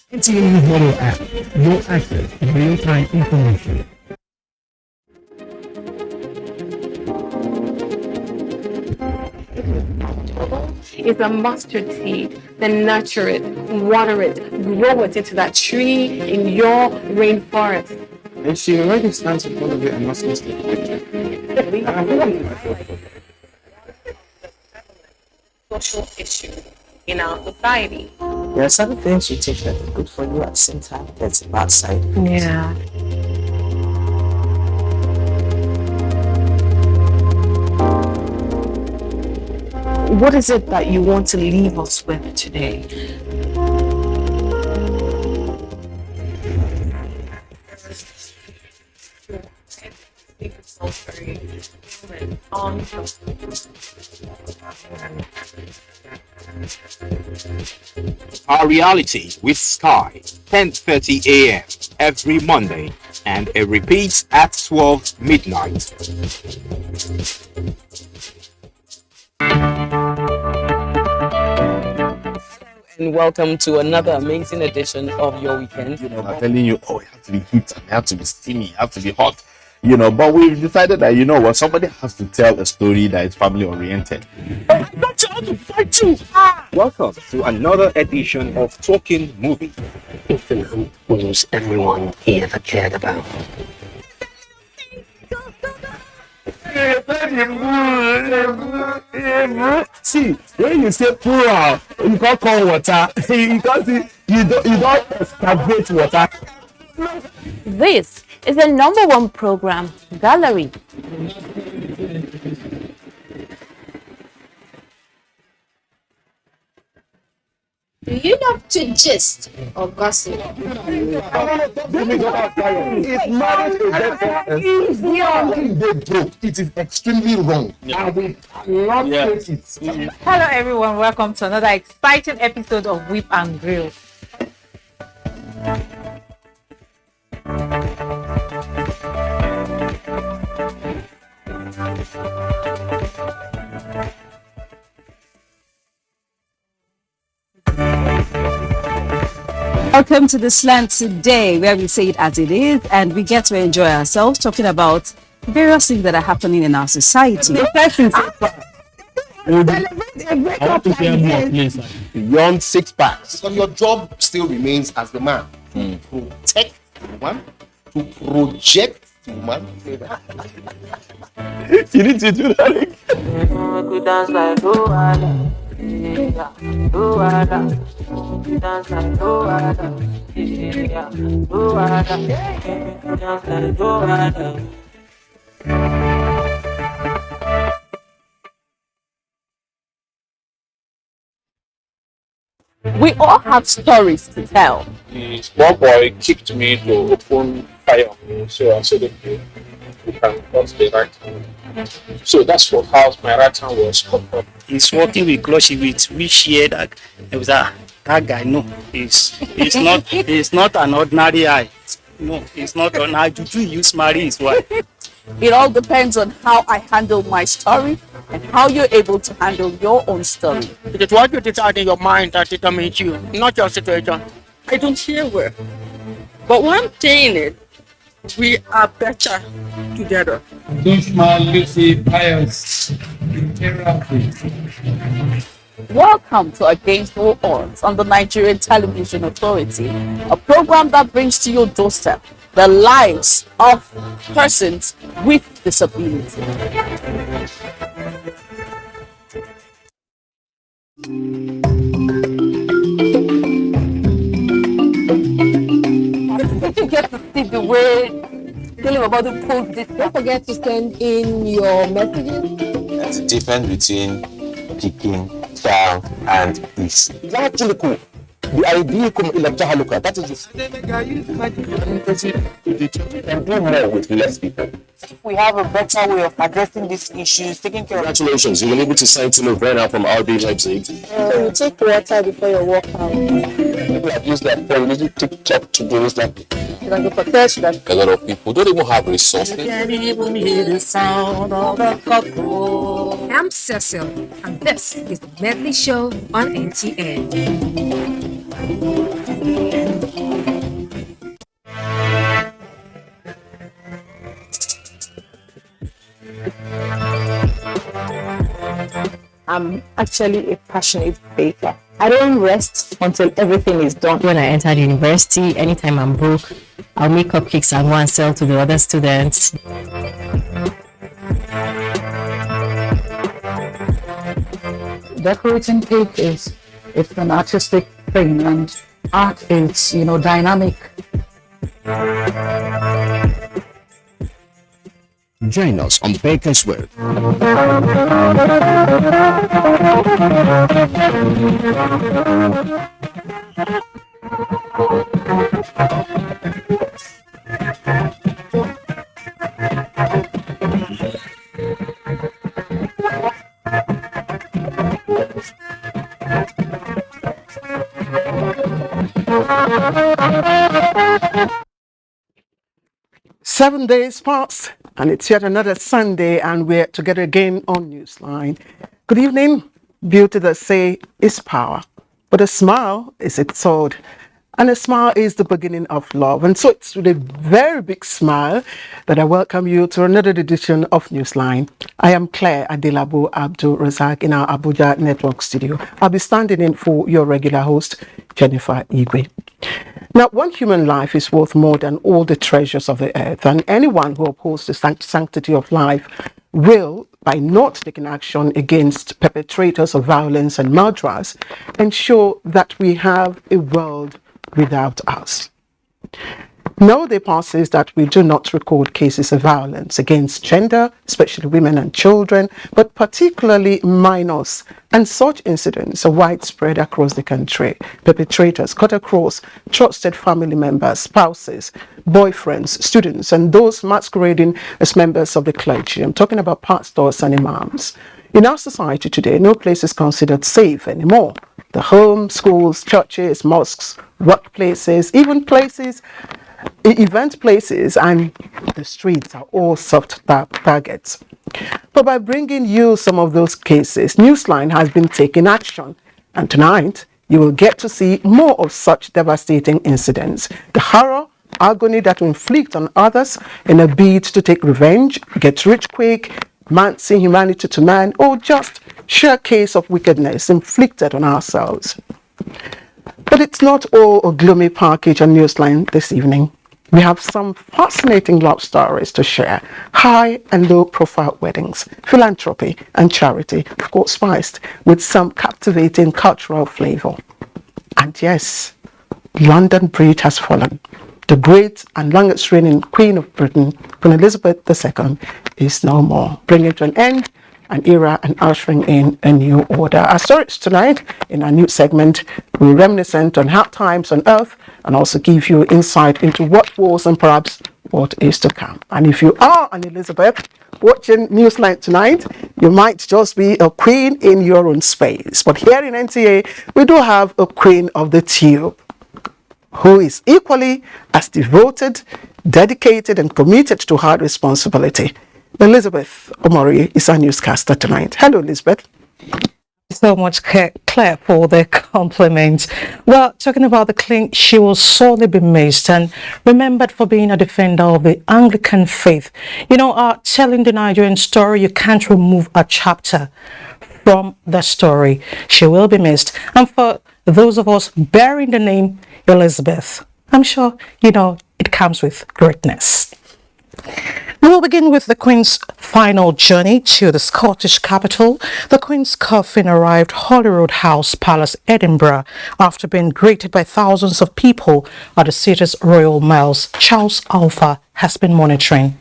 NTA News mobile app. No access to real-time information. Is a mustard seed. Then nurture it, water it, grow it into that tree in your rainforest. And she already stands in front of it and must take a picture. Social issue in our society. There are some things you take that are good for you at the same time. That's a bad side. Yeah. What is it that you want to leave us with today? Our reality with Sky, 10:30 a.m. every Monday, and it repeats at 12 midnight. And welcome to another amazing edition of your weekend. I'm telling you, oh, it has to be heat, and it has to be steamy, it has to be hot. But we've decided that, somebody has to tell a story that is family oriented. I'm not trying to fight you. Welcome to another edition of Talking Movie. Film was everyone he ever cared about. See, when you say pour out, you can't call water. You can't see, you don't excavate water. This is the #1 program, Gallery. Do you love to gist or gossip? If marriage is it is extremely wrong. And we cannot take it. Hello everyone, welcome to another exciting episode of Whip and Grill. Welcome to the slant today, where we say it as it is and we get to enjoy ourselves talking about various things that are happening in our society. Beyond 6 packs. So your job still remains as the man. To protect the woman, to project the woman. You need to do that. We all have stories to tell. The small boy kicked me to open fire on me, so I said, okay, you can cross the right hand. So that's what how my right hand was cut up. He's working with close with which year that it was that guy. No, he's not an ordinary eye. No, he's not an eye. Do you use marry his wife? It all depends on how I handle my story and how you're able to handle your own story. It is what you decide in your mind that determines you, not your situation. I don't hear well. But one thing is, we are better together. Dushman Lucy Pius in therapy. Welcome to Against All Odds on the Nigerian Television Authority, a program that brings to your doorstep the lives of persons with disability. If you get to see the way tell him about the post this, don't forget to send in your messages. There's a difference between picking, child, and is. It's actually cool. The idea come in Jahaluka. That is and do more with less people. If we have a better way of addressing these issues, taking care of. Congratulations, you were able to sign Timo Werner from RB Leipzig. You take water before your workout. People have used that for little TikTok to do this. Like, you can go for test that. a lot of people don't even have resources. I'm Cecil, and this is the Medley Show on NTA. actually a passionate baker. I don't rest until everything is done. When I entered university, anytime I'm broke, I'll make cupcakes and go and sell to the other students. Decorating cake is it's an artistic thing, and art is, dynamic. Join us on Baker's World. Seven days pass, and it's yet another Sunday, and we're together again on Newsline. Good evening. Beauty, they say, is power, but a smile is its sword, and a smile is the beginning of love. And so it's with a very big smile that I welcome you to another edition of Newsline. I am Claire Adelabu Abdul Razak in our Abuja network studio. I'll be standing in for your regular host, Jennifer Igwe. Now, one human life is worth more than all the treasures of the earth, and anyone who upholds the sanctity of life will, by not taking action against perpetrators of violence and murderers, ensure that we have a world without us. No day passes that we do not record cases of violence against gender, especially women and children, but particularly minors. And such incidents are widespread across the country. Perpetrators cut across trusted family members, spouses, boyfriends, students, and those masquerading as members of the clergy. I'm talking about pastors and imams. In our society today, no place is considered safe anymore. The home, schools, churches, mosques, workplaces, even places, event places, and the streets are all soft targets. But by bringing you some of those cases, Newsline has been taking action. And tonight, you will get to see more of such devastating incidents. The horror, agony that we inflict on others in a bid to take revenge, get rich quick, mancing humanity to man, or just sheer case of wickedness inflicted on ourselves. But it's not all a gloomy package on Newsline this evening. We have some fascinating love stories to share, high and low profile weddings, philanthropy and charity, of course spiced with some captivating cultural flavor. And yes, London Bridge has fallen. The great and longest reigning Queen of Britain, Queen Elizabeth II, is no more, bringing to an end an era and ushering in a new order. Our stories tonight in our new segment will reminiscent on hard times on earth and also give you insight into what was and perhaps what is to come. And if you are an Elizabeth watching Newsline tonight, you might just be a queen in your own space. But here in NTA, we do have a queen of the tube who is equally as devoted, dedicated, and committed to her responsibility. Elizabeth Omori is our newscaster tonight. Hello, Elizabeth. So much, Claire, for the compliment. Well, talking about the Queen, she will sorely be missed and remembered for being a defender of the Anglican faith. Telling the Nigerian story, you can't remove a chapter from the story. She will be missed. And for those of us bearing the name Elizabeth, I'm sure, it comes with greatness. We'll begin with the Queen's final journey to the Scottish capital. The Queen's coffin arrived Holyrood House Palace, Edinburgh, after being greeted by thousands of people at the city's Royal Miles. Charles Alpha has been monitoring.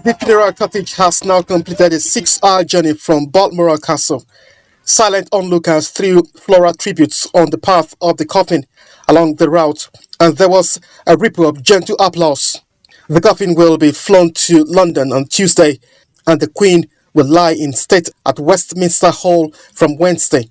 The funeral carriage has now completed a 6-hour journey from Balmoral Castle. Silent onlookers threw floral tributes on the path of the coffin along the route, and there was a ripple of gentle applause. The coffin will be flown to London on Tuesday, and the Queen will lie in state at Westminster Hall from Wednesday.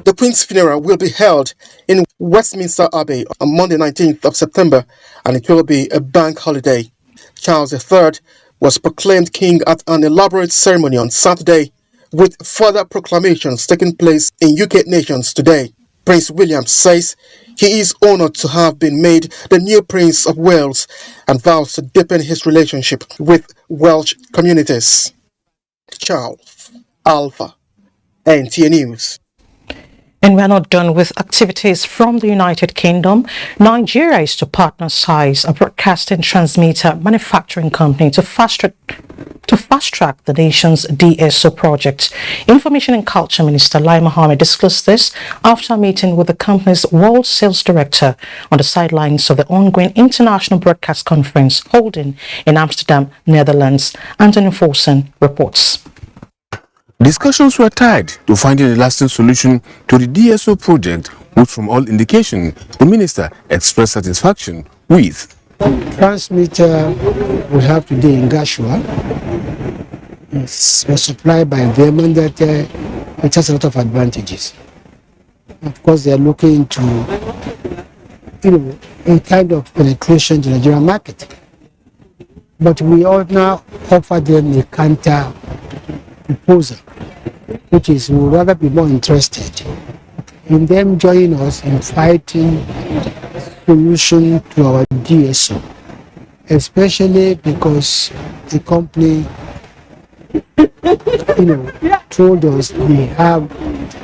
The Queen's funeral will be held in Westminster Abbey on Monday 19th of September, and it will be a bank holiday. Charles III was proclaimed king at an elaborate ceremony on Saturday, with further proclamations taking place in UK nations today. Prince William says he is honored to have been made the new Prince of Wales and vows to deepen his relationship with Welsh communities. Charles Alpha, NTA News. And we're not done with activities from the United Kingdom. Nigeria is to partner size a broadcasting transmitter manufacturing company to fast-track the nation's DSO project. Information and Culture Minister Lai Mohammed discussed this after a meeting with the company's world sales director on the sidelines of the ongoing International Broadcast Conference holding in Amsterdam, Netherlands. Anthony Folsen reports. Discussions were tied to finding a lasting solution to the DSO project, which from all indication, the minister expressed satisfaction with. Transmitter we have today in Gashua was supplied by them, and that it has a lot of advantages. Of course, they are looking into a kind of penetration to the Nigerian market. But we all now offer them a counter proposal, which is we would rather be more interested in them joining us in fighting solution to our DSO, especially because the company told us they have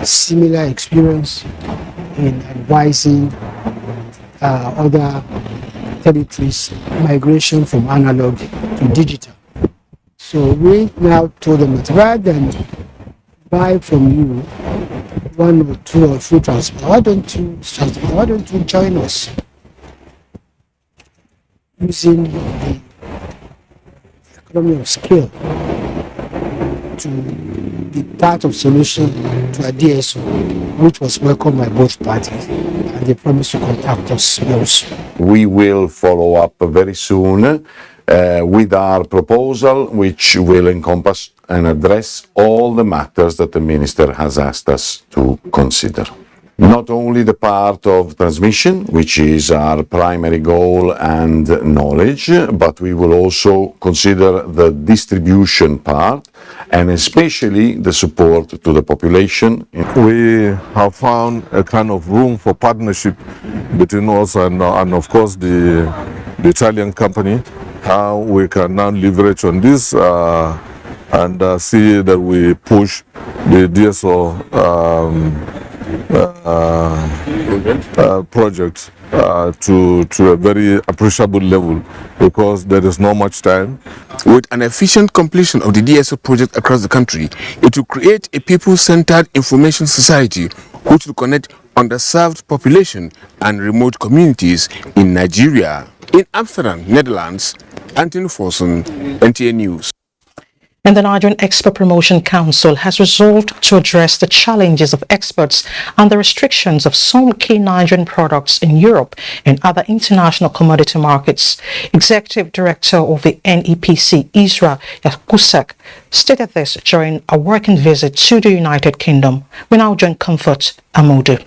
similar experience in advising other territories migration from analog to digital. So we now told them that rather than buy from you 1 or 2 or 3 transmitters, why don't you join us using the economy of scale to be part of solution to a DSO, which was welcomed by both parties, and they promised to contact us very soon. We will follow up very soon with our proposal, which will encompass and address all the matters that the Minister has asked us to consider. Not only the part of transmission, which is our primary goal and knowledge, but we will also consider the distribution part and especially the support to the population. We have found a kind of room for partnership between us and of course the Italian company, how we can now leverage on this and see that we push the DSO project to a very appreciable level, because there is not much time. With an efficient completion of the DSO project across the country, it will create a people-centered information society which will connect underserved population and remote communities in Nigeria. In Amsterdam, Netherlands, Anthony Fossen, NTA News. And the Nigerian Export Promotion Council has resolved to address the challenges of exports and the restrictions of some key Nigerian products in Europe and other international commodity markets. Executive Director of the NEPC, Isra Yakusek, stated this during a working visit to the United Kingdom. We now join Comfort Amodu.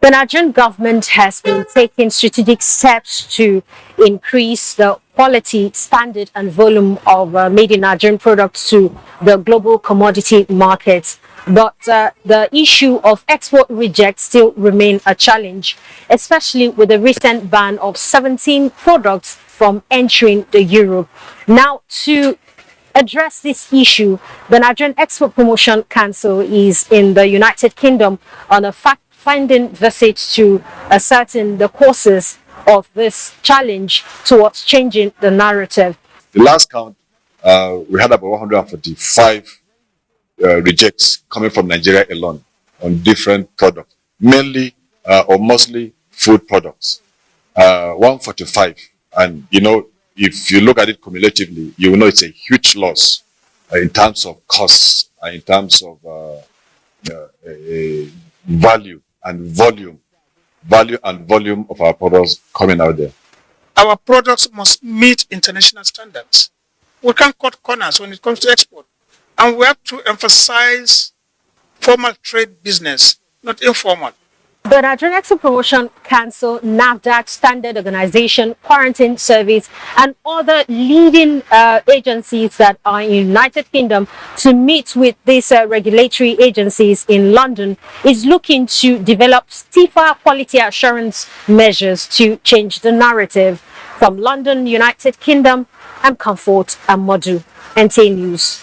The Nigerian government has been taking strategic steps to increase the quality, standard and volume of made in Nigerian products to the global commodity markets. But the issue of export rejects still remain a challenge, especially with the recent ban of 17 products from entering the Europe. Now, to address this issue, the Nigerian Export Promotion Council is in the United Kingdom on a fact-finding visit to ascertain the causes of this challenge towards changing the narrative. The last count, we had about 145 rejects coming from Nigeria alone on different products, mainly or mostly food products. 145, and if you look at it cumulatively, you will know it's a huge loss in terms of costs, in terms of value and volume. Value and volume of our products coming out there. Our products must meet international standards. We can't cut corners when it comes to export. And we have to emphasize formal trade business, not informal. The Nigerian Export Promotion Council, NAFDAC, Standard Organization, Quarantine Service, and other leading agencies that are in United Kingdom to meet with these regulatory agencies in London is looking to develop stiffer quality assurance measures to change the narrative. From London, United Kingdom, I'm Comfort Amodu, NTA News.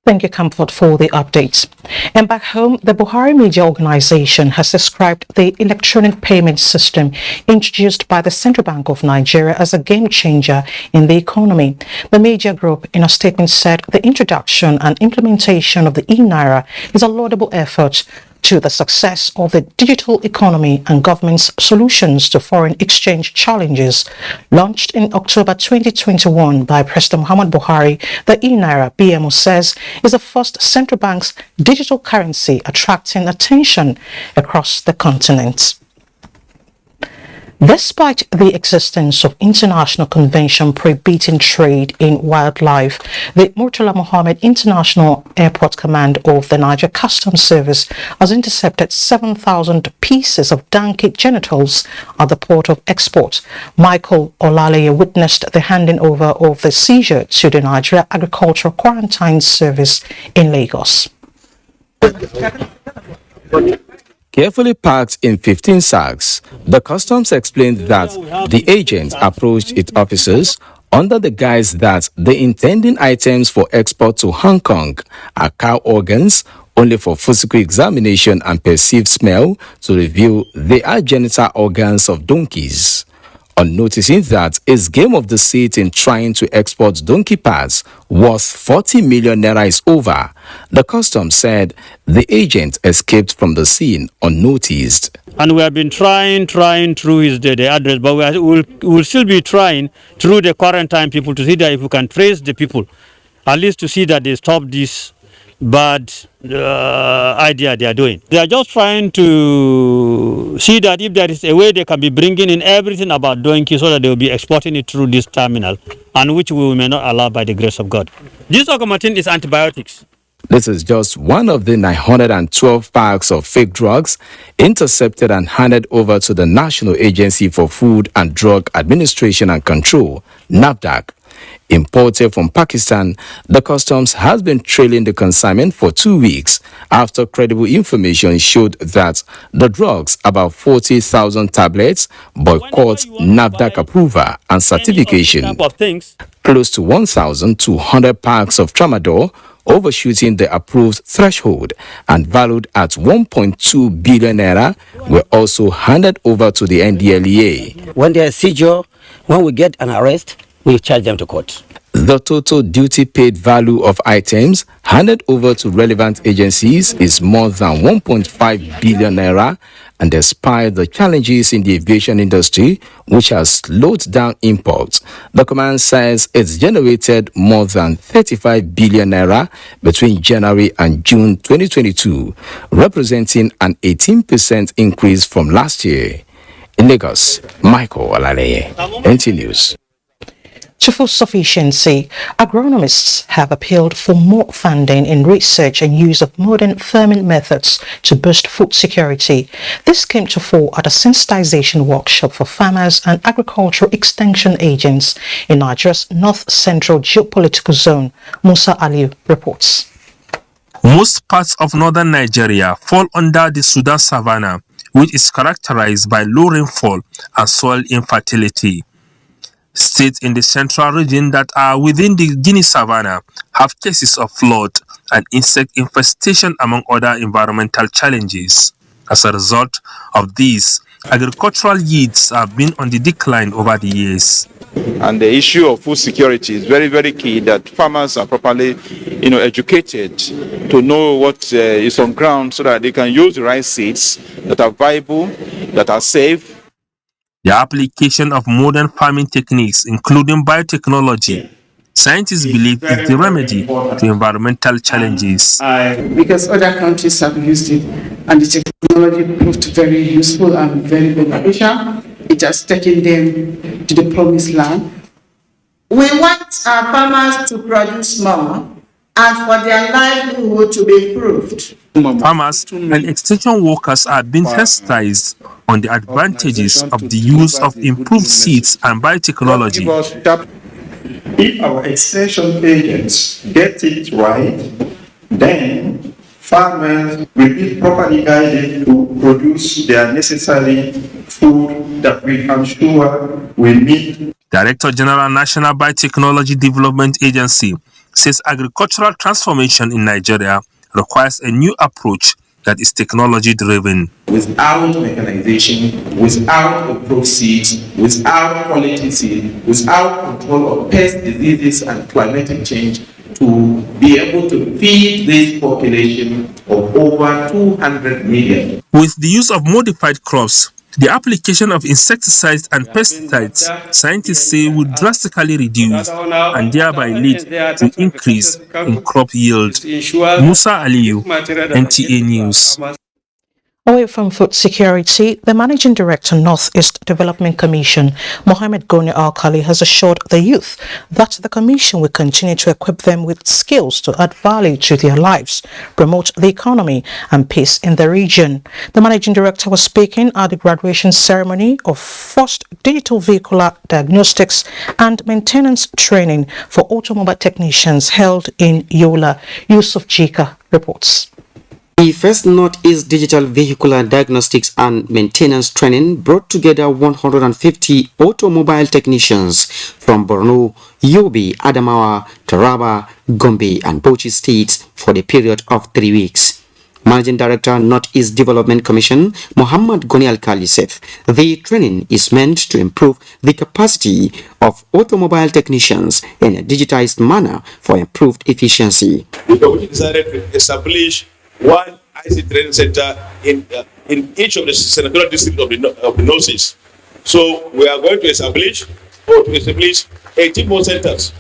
Thank you, Comfort, for the updates. And back home, the Buhari Media Organization has described the electronic payment system introduced by the Central Bank of Nigeria as a game changer in the economy. The media group, in a statement, said the introduction and implementation of the e-Naira is a laudable effort to the success of the digital economy and government's solutions to foreign exchange challenges. Launched in October 2021 by President Muhammad Buhari, the e-Naira, BMO says, is the first central bank's digital currency attracting attention across the continent. Despite the existence of international convention prohibiting trade in wildlife, the Murtala Mohammed International Airport Command of the Niger Customs Service has intercepted 7,000 pieces of donkey genitals at the port of export. Michael Olaleye witnessed the handing over of the seizure to the Nigeria Agricultural Quarantine Service in Lagos. Carefully packed in 15 sacks, the customs explained that the agent approached its officers under the guise that the intending items for export to Hong Kong are cow organs, only for physical examination and perceived smell to reveal they are genital organs of donkeys. On noticing that its game of deceit in trying to export donkey parts worth 40 million naira is over, the customs said the agent escaped from the scene unnoticed. And we have been trying through his the address, but we'll still be trying through the quarantine people to see that if we can trace the people, at least to see that they stop this bad idea they are doing. They are just trying to see that if there is a way they can be bringing in everything about donkey so that they will be exporting it through this terminal, and which we may not allow by the grace of God. This augmentin is antibiotics. This is just one of the 912 packs of fake drugs intercepted and handed over to the National Agency for Food and Drug Administration and Control, NAFDAC. Imported from Pakistan, the customs has been trailing the consignment for 2 weeks after credible information showed that the drugs, about 40,000 tablets, boycott NAFDAC approval and certification. Close to 1,200 packs of tramadol, overshooting the approved threshold and valued at 1.2 billion naira, were also handed over to the NDLEA. When there is seizure, when we get an arrest, we charge them to court. The total duty paid value of items handed over to relevant agencies is more than 1.5 billion naira, and despite the challenges in the aviation industry, which has slowed down imports, the command says it's generated more than 35 billion naira between January and June 2022, representing an 18% increase from last year. In Lagos, Michael Olaleye, NTA News. To food sufficiency, agronomists have appealed for more funding in research and use of modern farming methods to boost food security. This came to fore at a sensitization workshop for farmers and agricultural extension agents in Nigeria's north-central geopolitical zone. Musa Ali reports. Most parts of northern Nigeria fall under the Sudan savanna, which is characterized by low rainfall and soil infertility. States in the central region that are within the Guinea savanna have cases of flood and insect infestation, among other environmental challenges. As a result of these, agricultural yields have been on the decline over the years. And the issue of food security is very, very key, that farmers are properly, educated to know what is on ground so that they can use the right seeds that are viable, that are safe. The application of modern farming techniques, including biotechnology, scientists believe is the remedy to environmental challenges. Because other countries have used it and the technology proved very useful and very beneficial. It has taken them to the promised land. We want our farmers to produce more and for their livelihood to be improved. Farmers and extension workers are being sensitized on the advantages of the use of improved seeds and biotechnology. If our extension agents get it right, then farmers will be properly guided to produce their necessary food that we are sure will meet. Director General National Biotechnology Development Agency says agricultural transformation in Nigeria requires a new approach that is technology-driven. Without mechanization, without approved seeds, without quality seed, without control of pest diseases and climatic change, to be able to feed this population of over 200 million. With the use of modified crops, the application of insecticides and pesticides, scientists say, will drastically reduce and thereby lead to increase in crop yield. Musa Aliyu, NTA News. Away from food security, the Managing Director, Northeast Development Commission, Mohammed Goni Alkali, has assured the youth that the Commission will continue to equip them with skills to add value to their lives, promote the economy and peace in the region. The Managing Director was speaking at the graduation ceremony of First Digital Vehicular Diagnostics and Maintenance Training for Automobile Technicians held in Yola. Yusuf Jika reports. The first Northeast Digital Vehicular Diagnostics and Maintenance Training brought together 150 automobile technicians from Borno, Yobe, Adamawa, Taraba, Gombe and Bauchi states for the period of 3 weeks. Managing Director, Northeast Development Commission, Muhammad Goni Alkali said the training is meant to improve the capacity of automobile technicians in a digitized manner for improved efficiency. The committee decided to establish one IC training center in each of the senatorial districts of the Northeast. So we are going to establish 18 more centers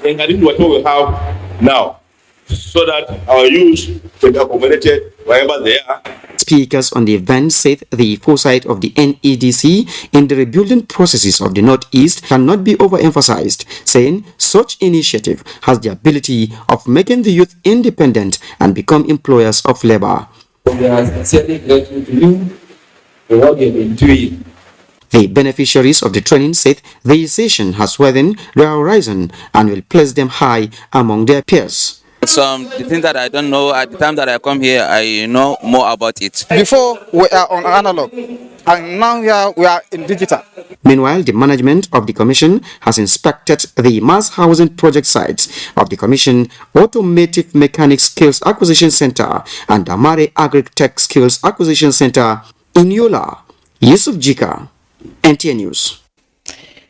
in addition to what we have now, so that our youth can be accommodated wherever they are. Speakers on the event said the foresight of the NEDC in the rebuilding processes of the Northeast cannot be overemphasized, saying such initiative has the ability of making the youth independent and become employers of labor. We are sincerely grateful to you for what you have been doing. The beneficiaries of the training said the session has widened their horizon and will place them high among their peers. The things that I don't know at the time that I come here, I know more about it. Before we are on analog, and now we are in digital. Meanwhile, the management of the Commission has inspected the mass housing project sites of the Commission Automotive Mechanics Skills Acquisition Center and Amare Agri-Tech Skills Acquisition Center in Yola. Yusuf Jika, NTA News.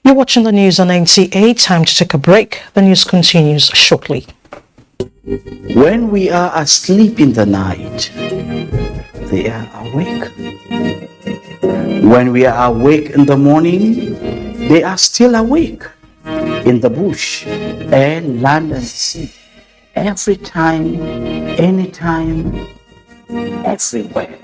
You're watching the news on NTA. Time to take a break. The news continues shortly. When we are asleep in the night, they are awake. When we are awake in the morning, they are still awake. In the bush, air, land and sea, every time, anytime, everywhere.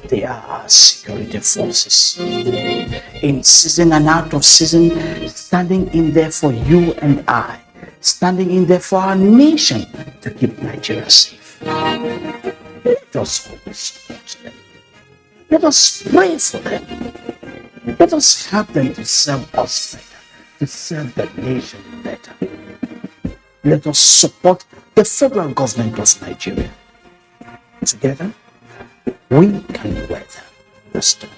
They are our security forces. In season and out of season, standing in there for you and I. Standing in there for our nation to keep Nigeria safe. Let us always support them. Let us pray for them. Let us help them to serve us better, to serve the nation better. Let us support the federal government of Nigeria. Together, we can weather the storm.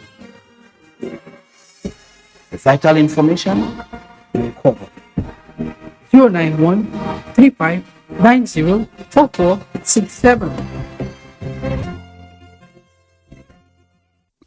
The vital information will cover 091 35 90 4467.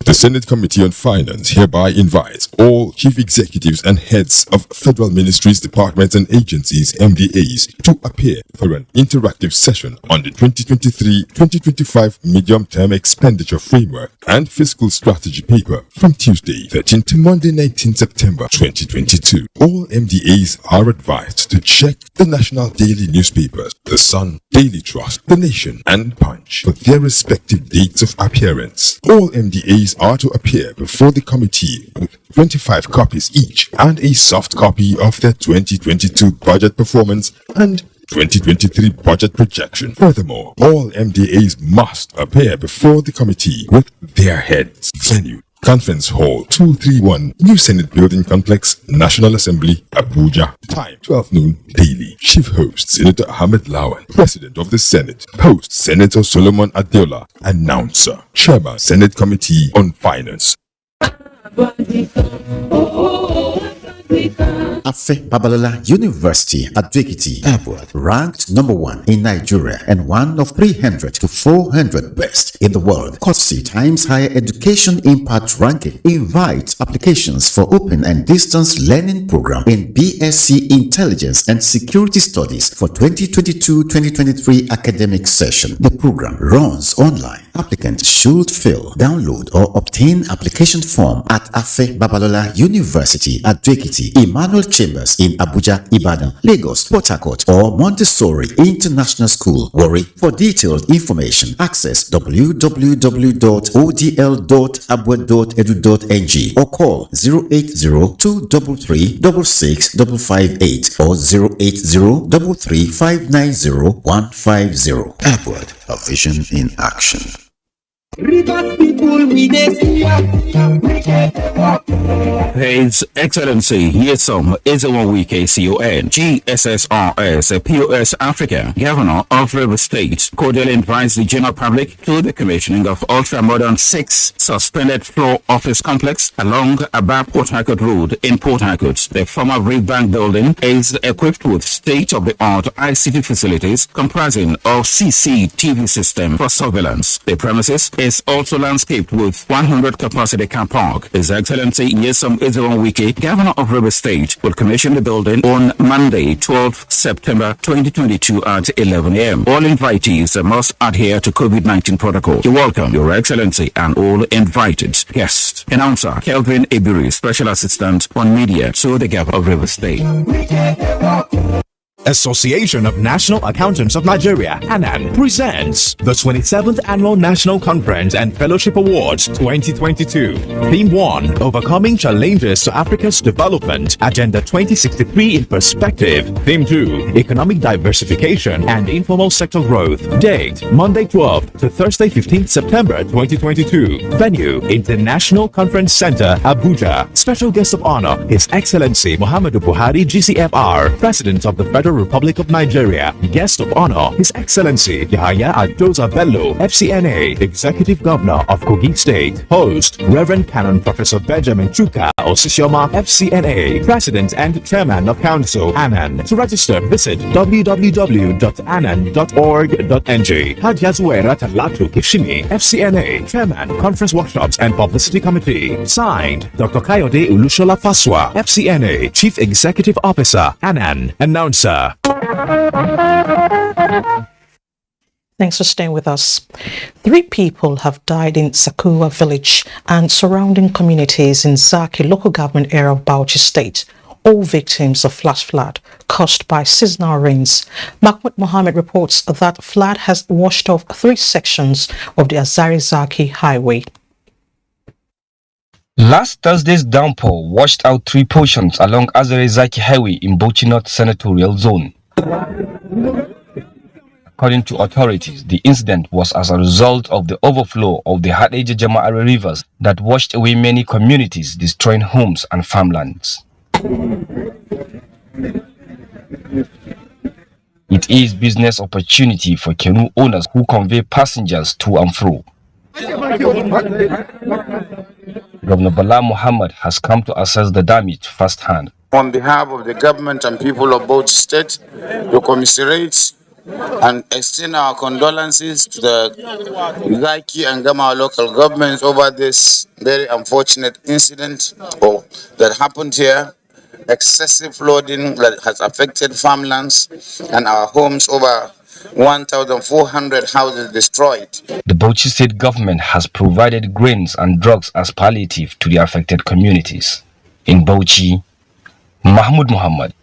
The Senate Committee on Finance hereby invites all chief executives and heads of federal ministries, departments and agencies, MDAs, to appear for an interactive session on the 2023-2025 medium-term expenditure framework and fiscal strategy paper from Tuesday 13 to Monday 19 September 2022. All MDAs are advised to check the national daily newspapers, The Sun, Daily Trust, The Nation, and Punch for their respective dates of appearance. All MDAs are to appear before the committee with 25 copies each and a soft copy of their 2022 budget performance and 2023 budget projection. Furthermore, all MDAs must appear before the committee with their heads. Venue: Conference Hall 231, New Senate Building Complex, National Assembly, Abuja. Time: 12 noon daily. Chief host: Senator Ahmed Lawan, President of the Senate. Host: Senator Solomon Adeola. Announcer: Chairman, Senate Committee on Finance. Afe Babalola University at Dwekiti Airport ranked #1 in Nigeria and one of 300 to 400 best in the world. Courtesy Times Higher Education Impact Ranking invites applications for open and distance learning program in BSc Intelligence and Security Studies for 2022-2023 academic session. The program runs online. Applicants should fill, download or obtain application form at Afe Babalola University at Dwekiti, Emmanuel Chambers in Abuja, Ibadan, Lagos, Port Harcourt, or Montessori International School, Warri. For detailed information, access www.odl.abua.edu.ng or call 080-233-66558 or 080-33590-150. Upward, a vision in action. His Excellency Yesom Ezewonwike CON, GSSRS, POS Africa, Governor of River State, cordially invites the general public to the commissioning of ultra-modern 6 suspended floor office complex along Aba Port Harcourt Road in Port Harcourt. The former Reef Bank building is equipped with state-of-the-art ICT facilities comprising of CCTV system for surveillance. The premises is also landscaped with 100 capacity car park. His Excellency Yesom Ezewonwike, Governor of River State, will commission the building on Monday, 12 September 2022 at 11 a.m. All invitees must adhere to COVID-19 protocol. You welcome Your Excellency and all invited guests. Announcer Kelvin Ibiri, Special Assistant on Media to the Governor of River State. Association of National Accountants of Nigeria, ANAN, presents the 27th Annual National Conference and Fellowship Awards 2022. Theme 1, Overcoming Challenges to Africa's Development, Agenda 2063 in Perspective. Theme 2, Economic Diversification and Informal Sector Growth. Date, Monday 12th to Thursday 15th September 2022. Venue, International Conference Center, Abuja. Special guest of honor, His Excellency Muhammadu Buhari, GCFR, President of the Federal Republic of Nigeria. Guest of honor, His Excellency Yahaya Adoza Bello, FCNA, Executive Governor of Kogi State. Host, Reverend Canon Professor Benjamin Chuka Osisioma, FCNA, President and Chairman of Council, ANAN. To register, visit www.anan.org.ng. Hajiazuera Talatu Kishimi, FCNA, Chairman, Conference Workshops and Publicity Committee. Signed, Dr. Kayode Ulushola Faswa, FCNA, Chief Executive Officer, ANAN. Announcer. Thanks for staying with us. 3 people have died in Sakua village and surrounding communities in Zaki local government area of Bauchi State, all victims of flash flood caused by seasonal rains. Mahmoud Mohammed reports that flood has washed off 3 sections of the Azari-Zaki highway. Last Thursday's downpour washed out 3 portions along Azari-Zaki Highway in Bauchi North Senatorial Zone. According to authorities, the incident was as a result of the overflow of the Hadeja Jama'ari rivers that washed away many communities, destroying homes and farmlands. It is business opportunity for canoe owners who convey passengers to and fro. Governor Bala Muhammad has come to assess the damage firsthand. On behalf of the government and people of Bauchi State, to commiserate and extend our condolences to the Zaki and Gama local governments over this very unfortunate incident that happened here. Excessive flooding that has affected farmlands and our homes, over 1,400 houses destroyed. The Bauchi State government has provided grains and drugs as palliative to the affected communities. In Bauchi, Mahmoud Muhammad,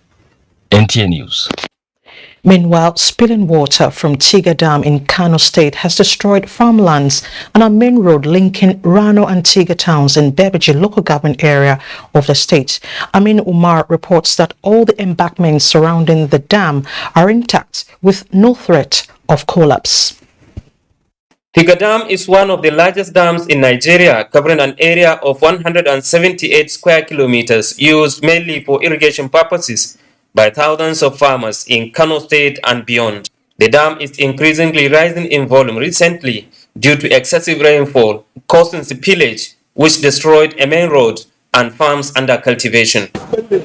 NTA News. Meanwhile, spilling water from Tiga Dam in Kano State has destroyed farmlands and a main road linking Rano and Tiga towns in Bebeji local government area of the state. Amin Umar reports that all the embankments surrounding the dam are intact with no threat of collapse. Tiga Dam is one of the largest dams in Nigeria, covering an area of 178 square kilometers, used mainly for irrigation purposes by thousands of farmers in Kano State and beyond. The dam is increasingly rising in volume recently due to excessive rainfall, causing spillage, which destroyed a main road and farms under cultivation. The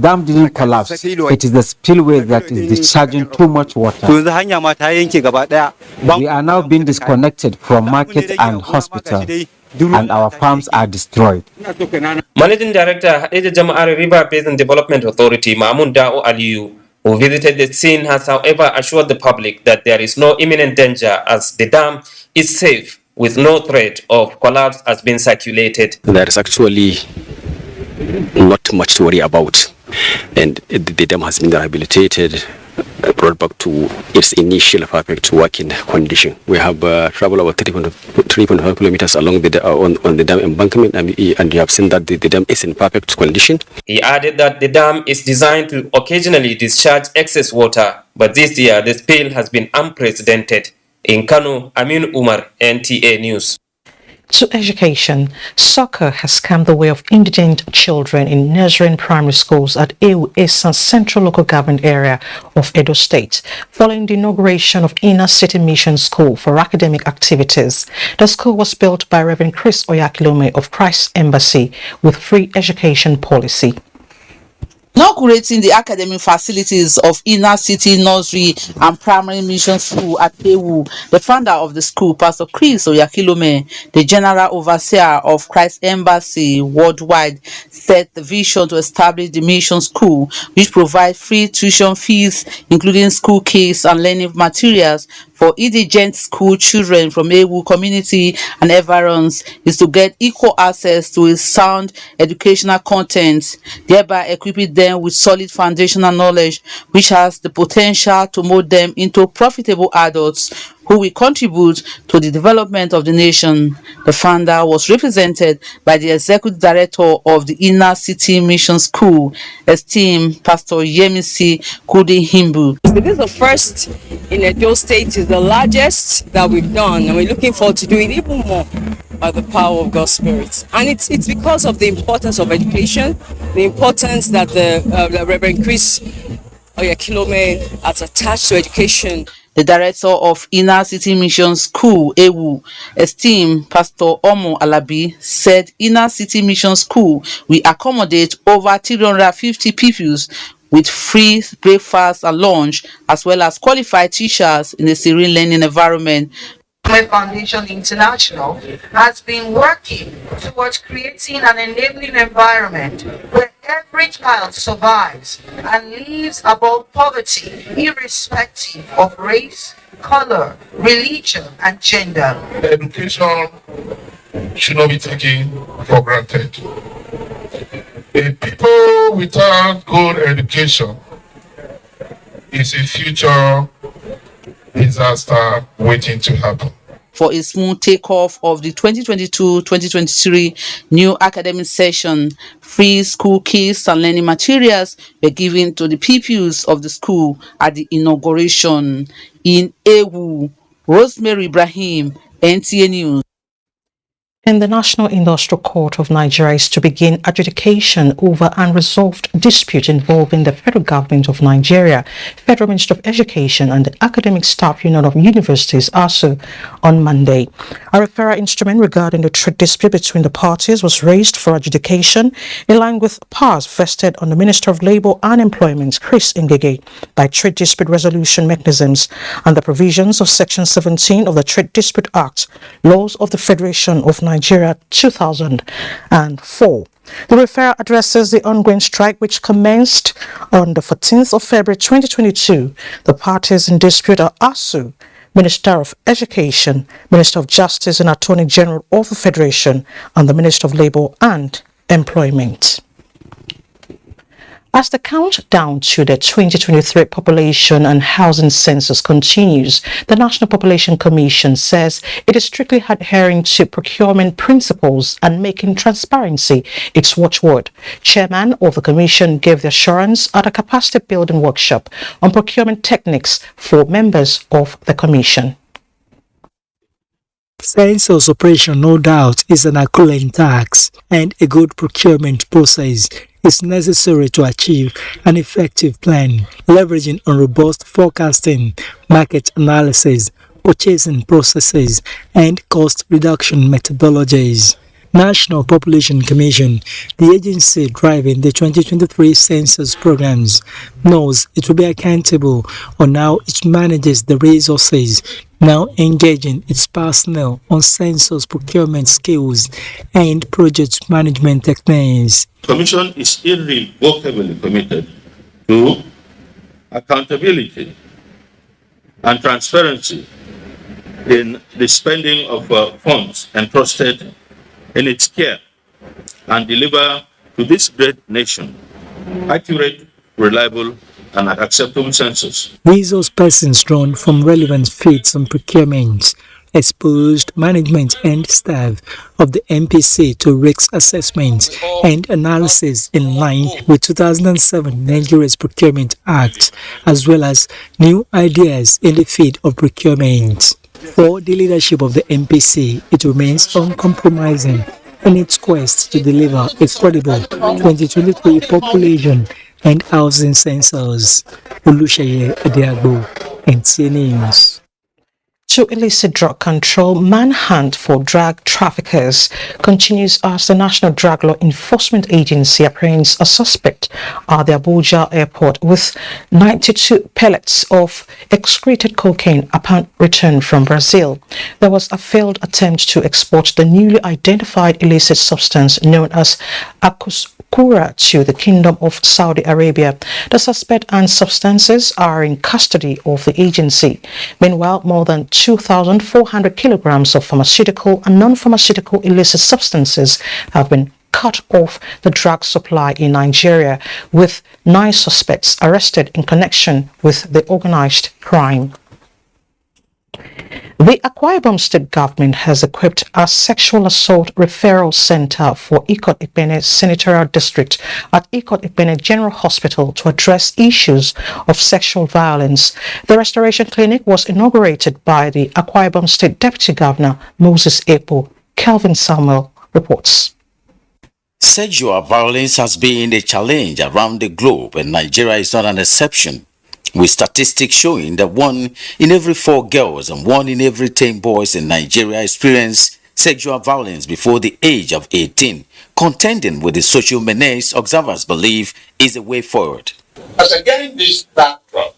dam didn't collapse. It is the spillway that is discharging too much water. We are now being disconnected from market and hospital, and our farms are destroyed. Managing Director, Hadeja Jama'ari River Basin Development Authority, Mamun Dao Aliyu, who visited the scene, has however assured the public that there is no imminent danger as the dam is safe with no threat of collapse has been circulated. There is actually not much to worry about, and the dam has been rehabilitated, brought back to its initial perfect working condition. We have traveled about 3.5 kilometers along the on the dam embankment, and you have seen that the dam is in perfect condition. He added that the dam is designed to occasionally discharge excess water, but this year the spill has been unprecedented. In Kano, Amin Umar, NTA News. To education, soccer has come the way of indigent children in nursery and primary schools at Ewu Esan Central Local Government Area of Edo State, following the inauguration of Inner City Mission School for academic activities. The school was built by Reverend Chris Oyakilome of Christ Embassy with free education policy. Inaugurating the academic facilities of Inner City Nursery and Primary Mission School at Ewu, the founder of the school, Pastor Chris Oyakilome, the general overseer of Christ Embassy worldwide, set the vision to establish the mission school, which provides free tuition fees, including school kits and learning materials for indigent school children from Ewu community and environs, is to get equal access to a sound educational content, thereby equipping them with solid foundational knowledge, which has the potential to mold them into profitable adults who will contribute to the development of the nation. The founder was represented by the executive director of the Inner City Mission School, esteemed Pastor Yemisi Kudi Himbu. This is the first in Edo State, is the largest that we've done, and we're looking forward to doing even more by the power of God's Spirit. And it's because of the importance of education, the importance that the Reverend Chris Oyakilome has attached to education. The director of Inner City Mission School, Ewu, esteemed Pastor Omo Alabi, said Inner City Mission School will accommodate over 350 pupils with free breakfast and lunch, as well as qualified teachers in a serene learning environment. Foundation International has been working towards creating an enabling environment where every child survives and lives above poverty, irrespective of race, color, religion, and gender. Education should not be taken for granted. A people without good education is a future disaster waiting to happen. For a smooth takeoff of the 2022-2023 new academic session, free school kits and learning materials were given to the pupils of the school at the inauguration. In Ewu, Rosemary Ibrahim, NTA News. And the National Industrial Court of Nigeria is to begin adjudication over unresolved dispute involving the federal government of Nigeria, Federal Ministry of Education, and the Academic Staff Union of Universities, ASU, on Monday. A referral instrument regarding the trade dispute between the parties was raised for adjudication in line with powers vested on the Minister of Labour and Employment, Chris Ngige, by trade dispute resolution mechanisms and the provisions of Section 17 of the Trade Dispute Act, Laws of the Federation of Nigeria 2004. The referral addresses the ongoing strike which commenced on the 14th of February 2022. The parties in dispute are ASU, Minister of Education, Minister of Justice and Attorney General of the Federation, and the Minister of Labour and Employment. As the countdown to the 2023 population and housing census continues, the National Population Commission says it is strictly adhering to procurement principles and making transparency its watchword. Chairman of the Commission gave the assurance at a capacity building workshop on procurement techniques for members of the Commission. Census operation, no doubt, is an herculean task, and a good procurement process is necessary to achieve an effective plan, leveraging on robust forecasting, market analysis, purchasing processes, and cost reduction methodologies. National Population Commission, the agency driving the 2023 census programs, knows it will be accountable on how it manages the resources, now engaging its personnel on census procurement skills and project management techniques. The Commission is irrevocably committed to accountability and transparency in the spending of funds entrusted in its care, and deliver to this great nation accurate, reliable, and acceptable census. Resource persons drawn from relevant fields on procurement exposed management and staff of the MPC to risk assessment and analysis in line with 2007 Nigeria's Procurement Act, as well as new ideas in the field of procurement. For the leadership of the MPC, it remains uncompromising in its quest to deliver a credible 2023 population and housing census. Olusheye Adiagbo, NTA News. To illicit drug control, manhunt for drug traffickers continues as the National Drug Law Enforcement Agency apprehends a suspect at the Abuja airport with 92 pellets of excreted cocaine upon return from Brazil. There was a failed attempt to export the newly identified illicit substance known as Kura to the Kingdom of Saudi Arabia. The suspect and substances are in custody of the agency. Meanwhile, more than 2,400 kilograms of pharmaceutical and non-pharmaceutical illicit substances have been cut off the drug supply in Nigeria, with 9 suspects arrested in connection with the organized crime. The Akwa Ibom State government has equipped a sexual assault referral center for Ikot Ikpene Senatorial District at Ikot Ikpene General Hospital to address issues of sexual violence. The restoration clinic was inaugurated by the Akwa Ibom State Deputy Governor Moses Epo. Kelvin Samuel reports. Sexual violence has been a challenge around the globe, and Nigeria is not an exception, with statistics showing that 1 in every 4 girls and 1 in every 10 boys in Nigeria experience sexual violence before the age of 18, contending with the social menace observers believe is the way forward. As against this backdrop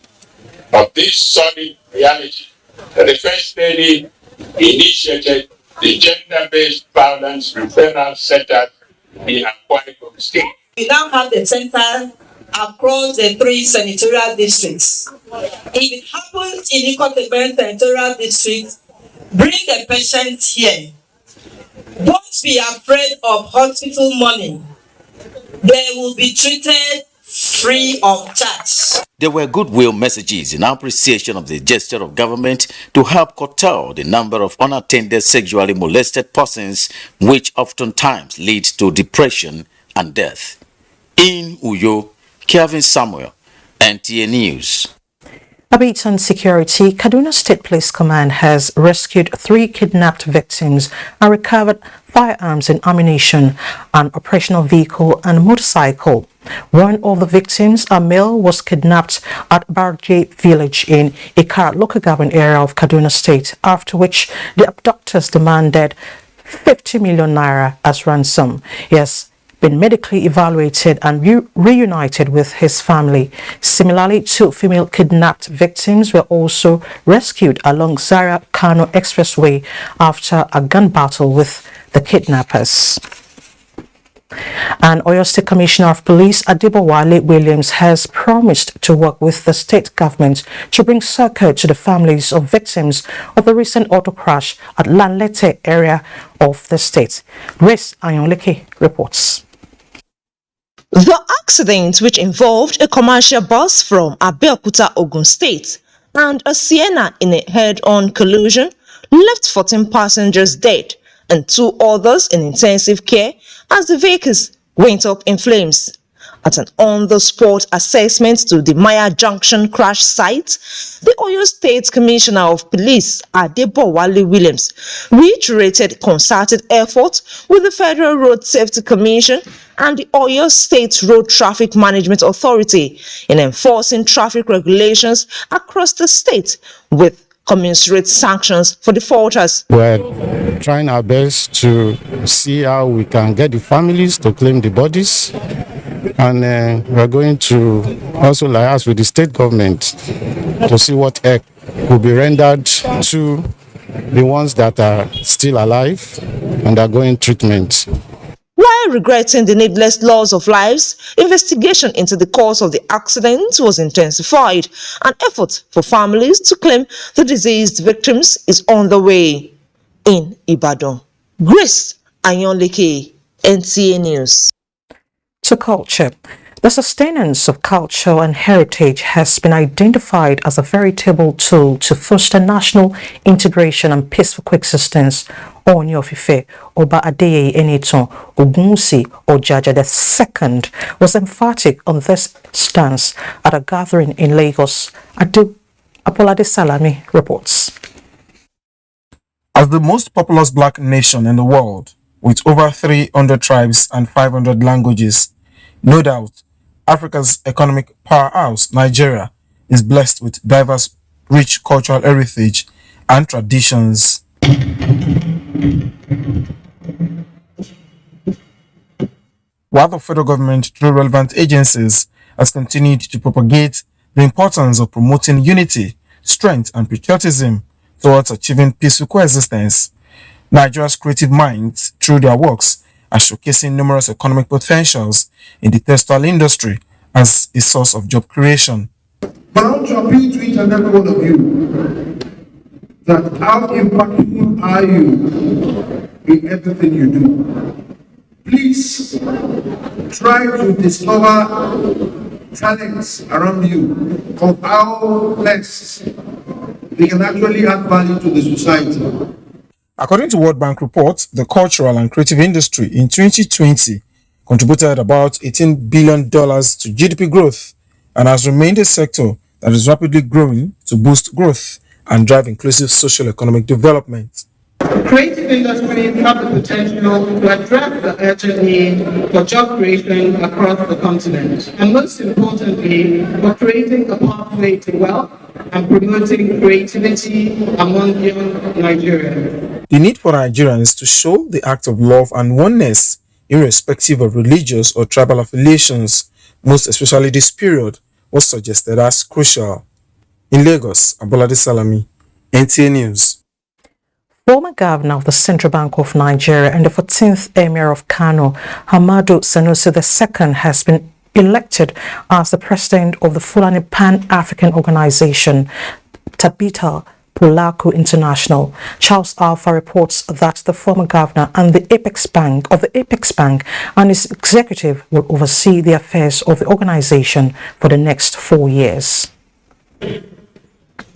of this solid reality, the First Lady initiated the gender-based violence referral center in Akwa Ibom State. We now have the center across the 3 senatorial districts. If it happens in Ikot Ikpene Senatorial District, bring the patient here. Don't be afraid of hospital money. They will be treated free of charge. There were goodwill messages in appreciation of the gesture of government to help curtail the number of unattended sexually molested persons, which oftentimes leads to depression and death. In Uyo, Kelvin Samuel, NTA News. A bit on security, Kaduna State Police Command has rescued 3 kidnapped victims and recovered firearms and ammunition, an operational vehicle and motorcycle. One of the victims, a male, was kidnapped at Barje village in Ikara local government area of Kaduna State, after which the abductors demanded 50 million naira as ransom. Yes, been medically evaluated and reunited with his family. Similarly, 2 female kidnapped victims were also rescued along Zaria Kano Expressway after a gun battle with the kidnappers. And Oyo State Commissioner of Police Adibowale Williams has promised to work with the state government to bring succor to the families of victims of the recent auto crash at Lanlete area of the state. Grace Ayonleke reports. The accident, which involved a commercial bus from Abeokuta, Ogun State, and a Sienna in a head-on collision, left 14 passengers dead and 2 others in intensive care as the vehicles went up in flames. At an on-the-spot assessment to the Maya Junction crash site, the Oyo State Commissioner of Police, Adebowale Williams, reiterated concerted efforts with the Federal Road Safety Commission and the Oyo State Road Traffic Management Authority in enforcing traffic regulations across the state with commensurate sanctions for defaulters. We're trying our best to see how we can get the families to claim the bodies, and we're going to also liaise with the state government to see what help could be rendered to the ones that are still alive and are going treatment. While regretting the needless loss of lives, investigation into the cause of the accident was intensified. An effort for families to claim the deceased victims is on the way. In Ibadan, Grace Anyonleke, NTA News. To culture. The sustenance of culture and heritage has been identified as a veritable tool to foster national integration and peaceful coexistence. Ooni of Ife, Oba Adeyeye Enitan Ogunwusi Ojaja II was emphatic on this stance at a gathering in Lagos. Abolade Salami reports. As the most populous black nation in the world, with over 300 tribes and 500 languages, no doubt, Africa's economic powerhouse, Nigeria, is blessed with diverse, rich cultural heritage and traditions. While the federal government, through relevant agencies, has continued to propagate the importance of promoting unity, strength, and patriotism towards achieving peaceful coexistence, Nigeria's creative minds, through their works, are showcasing numerous economic potentials in the textile industry as a source of job creation. But I want to appeal to each and every one of you that how impactful are you in everything you do? Please try to discover talents around you of how best they can actually add value to the society. According to World Bank reports, the cultural and creative industry in 2020 contributed about $18 billion to GDP growth and has remained a sector that is rapidly growing to boost growth and drive inclusive socio-economic development. Creative industries have the potential to address the urgent need for job creation across the continent, and most importantly, for creating a pathway to wealth and promoting creativity among young Nigerians. The need for Nigerians to show the act of love and oneness, irrespective of religious or tribal affiliations, most especially this period, was suggested as crucial. In Lagos, Abolade Salami, NTA News. Former governor of the Central Bank of Nigeria and the 14th Emir of Kano, Muhammadu Sanusi II, has been elected as the president of the Fulani Pan-African Organization, Tabita Polaku International. Charles Alpha reports that the former governor and the Apex Bank and his executive will oversee the affairs of the organization for the next 4 years.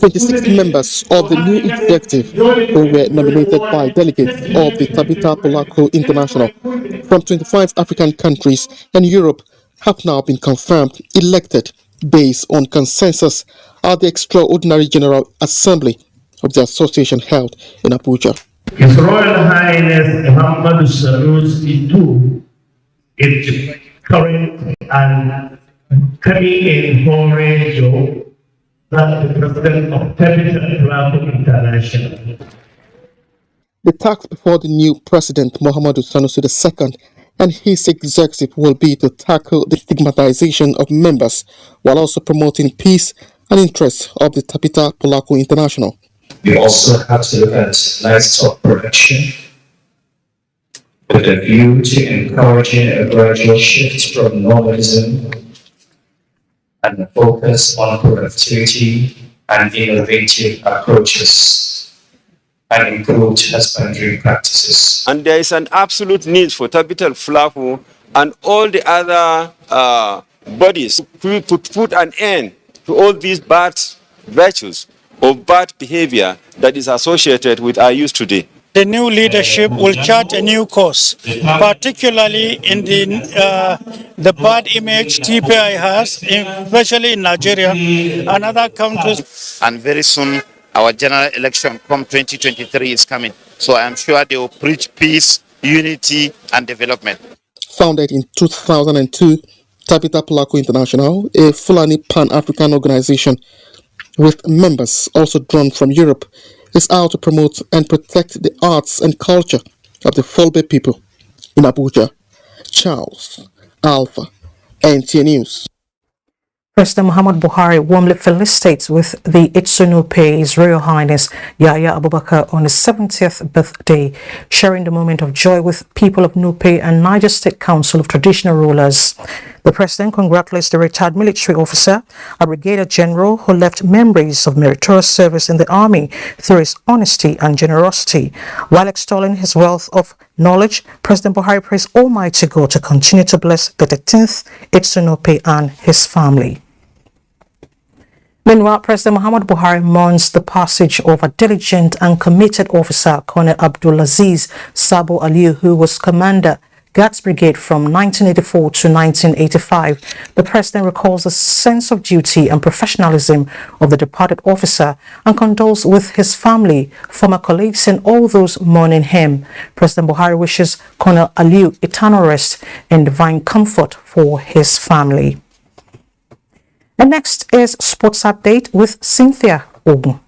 26 members of the new executive who were nominated by delegates of the Tabita Polaku International from 25 African countries and Europe have now been confirmed elected based on consensus at the Extraordinary General Assembly of the association held in Abuja. His Royal Highness Muhammadu Sanusi II is the current and coming in Horejo, that the president of Tabita Polaku International. The task before the new president Muhammadu Sanusi II and his executive will be to tackle the stigmatization of members while also promoting peace and interests of the Tabita Polaku International. We also have to look at livestock production with a view to encouraging a gradual shift from nominalism and a focus on productivity and innovative approaches and improved husbandry practices. And there is an absolute need for Tabita Polaku and all the other bodies to put an end to all these bad virtues or bad behavior that is associated with our youth today. The new leadership will chart a new course, particularly in the bad image TPI has, especially in Nigeria and other countries. And very soon, our general election come 2023 is coming. So I am sure they will preach peace, unity, and development. Founded in 2002, Tabitha Polako International, a Fulani Pan-African organization with members also drawn from Europe, is out to promote and protect the arts and culture of the Fulbe people in Abuja. Charles Alpha, NTA News. President Muhammad Buhari warmly felicitates with the Itsunupe His Royal Highness Yahya Abubakar on his 70th birthday, sharing the moment of joy with people of Nupe and Niger State Council of Traditional Rulers. The President congratulates the retired military officer, a brigadier general who left memories of meritorious service in the army through his honesty and generosity. While extolling his wealth of knowledge, President Buhari prays Almighty God to continue to bless the 13th Itsunupe and his family. Meanwhile, President Muhammad Buhari mourns the passage of a diligent and committed officer, Colonel Abdulaziz Sabo Aliyu, who was Commander Guards Brigade from 1984 to 1985. The President recalls the sense of duty and professionalism of the departed officer and condoles with his family, former colleagues, and all those mourning him. President Buhari wishes Colonel Aliyu eternal rest and divine comfort for his family. And next is Sports Update with Cynthia Ogun.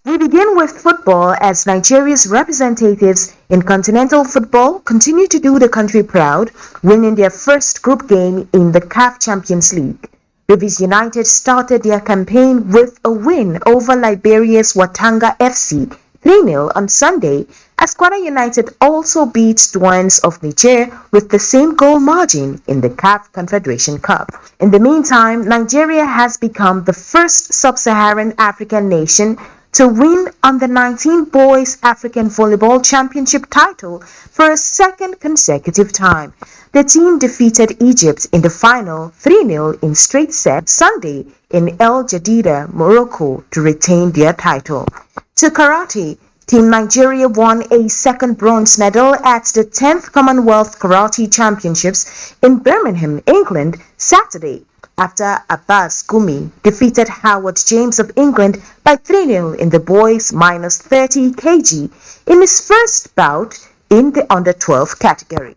We begin with football as Nigeria's representatives in continental football continue to do the country proud, winning their first group game in the CAF Champions League. Rivers United started their campaign with a win over Liberia's Watanga FC 3-0 on Sunday, as Kwara United also beat Douanes of Niger with the same goal margin in the CAF Confederation Cup. In the meantime, Nigeria has become the first sub-Saharan African nation to win Under-19 Boys African Volleyball Championship title for a second consecutive time. The team defeated Egypt in the final 3-0 in straight sets Sunday in El Jadida, Morocco, to retain their title. To karate, Team Nigeria won a second bronze medal at the 10th Commonwealth Karate Championships in Birmingham, England, Saturday, after Abbas Gumi defeated Howard James of England by 3-0 in the boys minus 30 kg in his first bout in the under-12 category.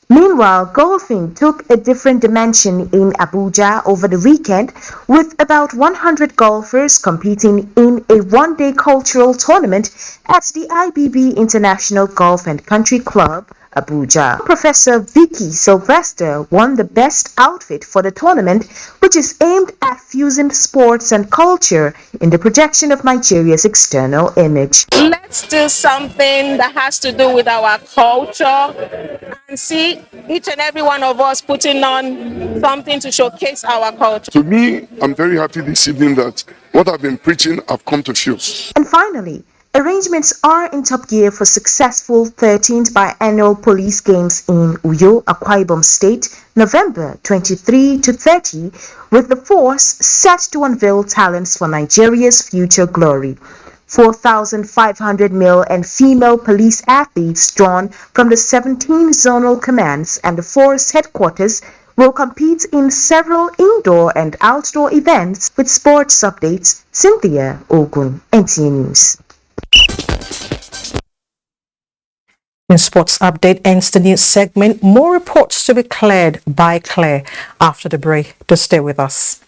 Meanwhile, golfing took a different dimension in Abuja over the weekend, with about 100 golfers competing in a one-day cultural tournament at the IBB International Golf and Country Club, Abuja. Professor Vicky Sylvester won the best outfit for the tournament, which is aimed at fusing sports and culture in the projection of Nigeria's external image. Let's do something that has to do with our culture and see each and every one of us putting on something to showcase our culture. To me, I'm very happy this evening that what I've been preaching I've come to fuse. And finally, arrangements are in top gear for successful 13th biannual police games in Uyo, Akwa Ibom State, November 23 to 30, with the force set to unveil talents for Nigeria's future glory. 4,500 male and female police athletes drawn from the 17 zonal commands and the force headquarters will compete in several indoor and outdoor events. With sports updates, Cynthia Ogun, NTA News. In Sports Update ends the news segment. More reports to be cleared by Claire after the break. To stay with us.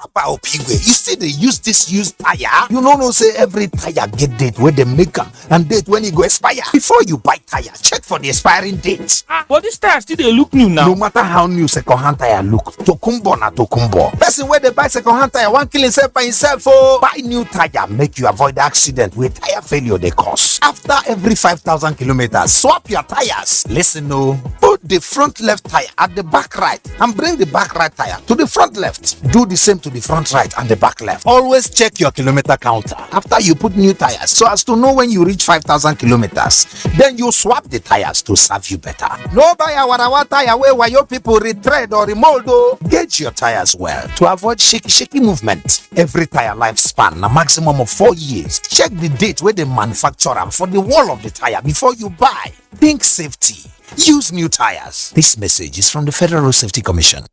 About Pigwe, you see they use this used tire. You know say every tire get date where they make am and date when it go expire. Before you buy tire, check for the expiring dates. But this tire still they look new now. No matter how new second-hand tire look, Tokumbo na Tokumbo. Person where they buy second-hand tire, one kill himself by himself. Oh, buy new tire, make you avoid accident with tire failure they cause. After every 5,000 kilometers, swap your tires. Listen, no, put the front left tire at the back right and bring the back right tire to the front left. Do the same to the front right and the back left. Always check your kilometer counter after you put new tires so as to know when you reach 5,000 kilometers. Then you swap the tires to serve you better. No buy our tire where your people retread or remold. Gauge your tires well to avoid shaky movement. Every tire lifespan a maximum of 4 years. Check the date where they manufacture them for the wall of the tire before you buy. Think safety. Use new tires. This message is from the Federal Road Safety Commission.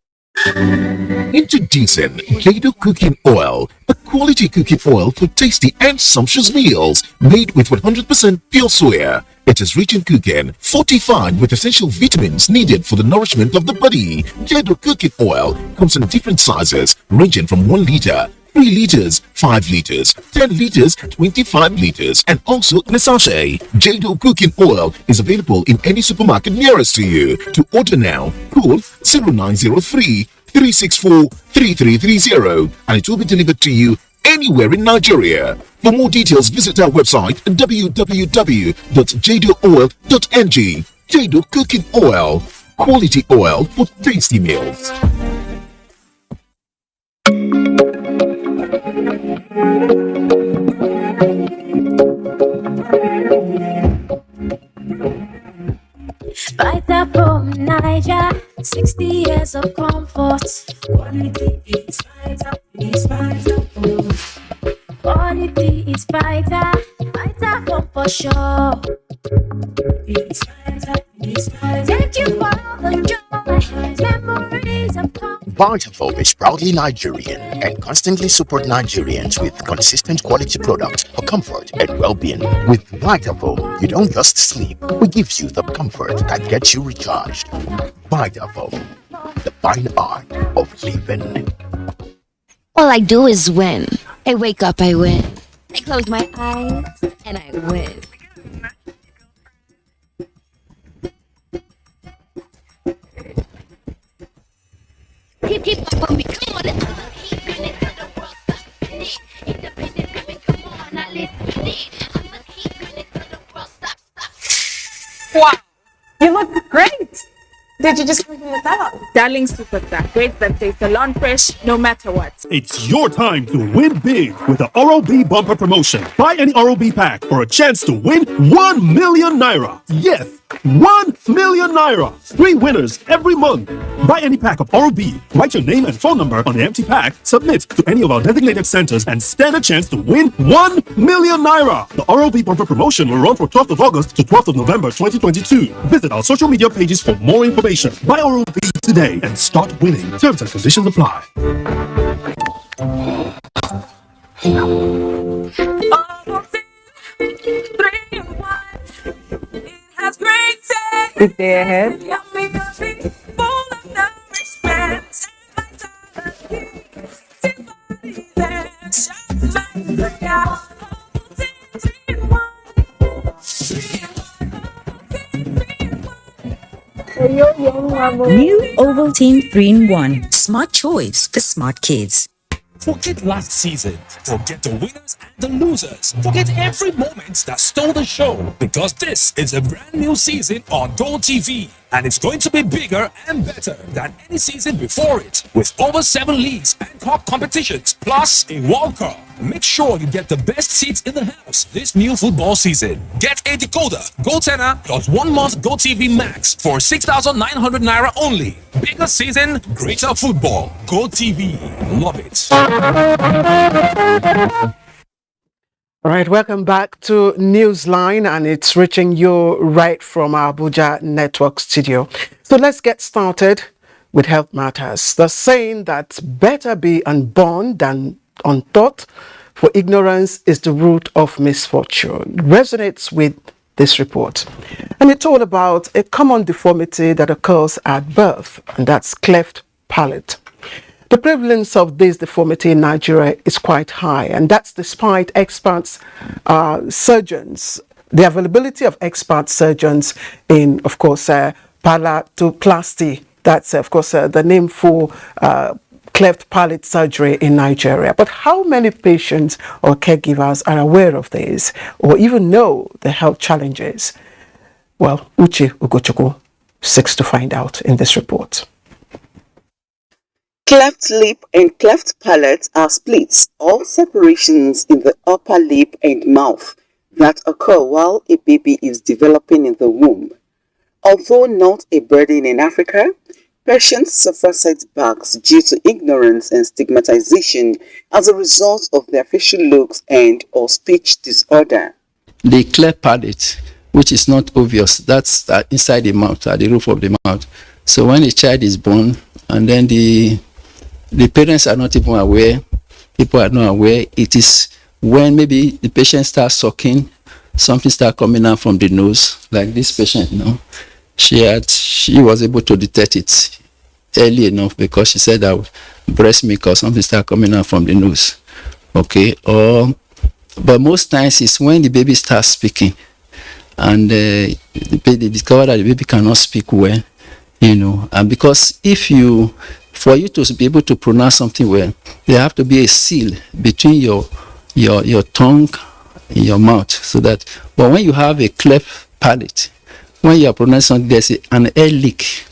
Introducing Jado Cooking Oil, a quality cooking oil for tasty and sumptuous meals made with 100% pure soya. It is rich in cooking, fortified with essential vitamins needed for the nourishment of the body. Jado Cooking Oil comes in different sizes ranging from 1 liter, 3 liters, 5 liters, 10 liters, 25 liters, and also in a sachet. Jado Cooking Oil is available in any supermarket nearest to you. To order now, call 0903 364 3330 and it will be delivered to you anywhere in Nigeria. For more details, visit our website www.jadooil.ng. Jado Cooking Oil, quality oil for tasty meals. Spider from Niger, 60 years of comfort. Quality is Spider, it's Spider from. Quality is Spider, Spider from for sure. It's Spider, it's Spider. Thank you for all the joy, memories of comfort. Vitafoam is proudly Nigerian and constantly support Nigerians with consistent quality products for comfort and well-being. With Vitafoam, you don't just sleep, we give you the comfort that gets you recharged. Vitafoam, the fine art of living. All I do is win. I wake up, I win. I close my eyes, and I win. Keep up on me, come on, keep it to the world, stop it. Independent women, come on, I live with it. I'ma keep it to the world, stop. Wow, you look great. Did you just figure this out? Darling Superstar, great that tastes salon fresh no matter what. It's your time to win big with the Oral-B bumper promotion. Buy any Oral-B pack for a chance to win 1 million naira. Yes, 1 million naira. 3 winners every month. Buy any pack of Oral-B, write your name and phone number on the empty pack, submit to any of our designated centers, and stand a chance to win 1 million naira. The Oral-B bumper promotion will run from 12th of August to 12th of November 2022. Visit our social media pages for more information. Buy Oral-B today and start winning. Terms and conditions apply. Big day ahead. New Ovaltine 3-in-1. Smart choice for smart kids. Forget last season. Forget the winners and the losers. Forget every moment that stole the show. Because this is a brand new season on Go TV. And it's going to be bigger and better than any season before it. With over 7 leagues and cup competitions, plus a World Cup. Make sure you get the best seats in the house this new football season. Get a decoder, Go Tenor, plus 1 month Go TV Max for 6,900 naira only. Bigger season, greater football. Go TV. Love it. All right, welcome back to Newsline, and it's reaching you right from our Abuja network studio. So let's get started with health matters. The saying that better be unborn than untaught, for ignorance is the root of misfortune, resonates with this report. And it's all about a common deformity that occurs at birth, and that's cleft palate. The prevalence of this deformity in Nigeria is quite high, and that's despite experts, surgeons, the availability of expert surgeons in, of course, palatoplasty. That's, of course, the name for cleft palate surgery in Nigeria. But how many patients or caregivers are aware of this or even know the health challenges? Well, Uche Ugochukwu 6 to find out in this report. Cleft lip and cleft palate are splits or separations in the upper lip and mouth that occur while a baby is developing in the womb. Although not a burden in Africa, patients suffer setbacks due to ignorance and stigmatization as a result of their facial looks and or speech disorder. The cleft palate, which is not obvious, that's inside the mouth, at the roof of the mouth. So when a child is born and then the parents are not even aware, people are not aware, it is when maybe the patient starts sucking, something starts coming out from the nose, like this patient now. She was able to detect it early enough because she said that breast milk or something started coming out from the nose. Okay, but most times it's when the baby starts speaking and they discover that the baby cannot speak well, and because for you to be able to pronounce something well, there have to be a seal between your tongue and your mouth, so that, but when you have a cleft palate, when you are pronouncing something, there's an air leak.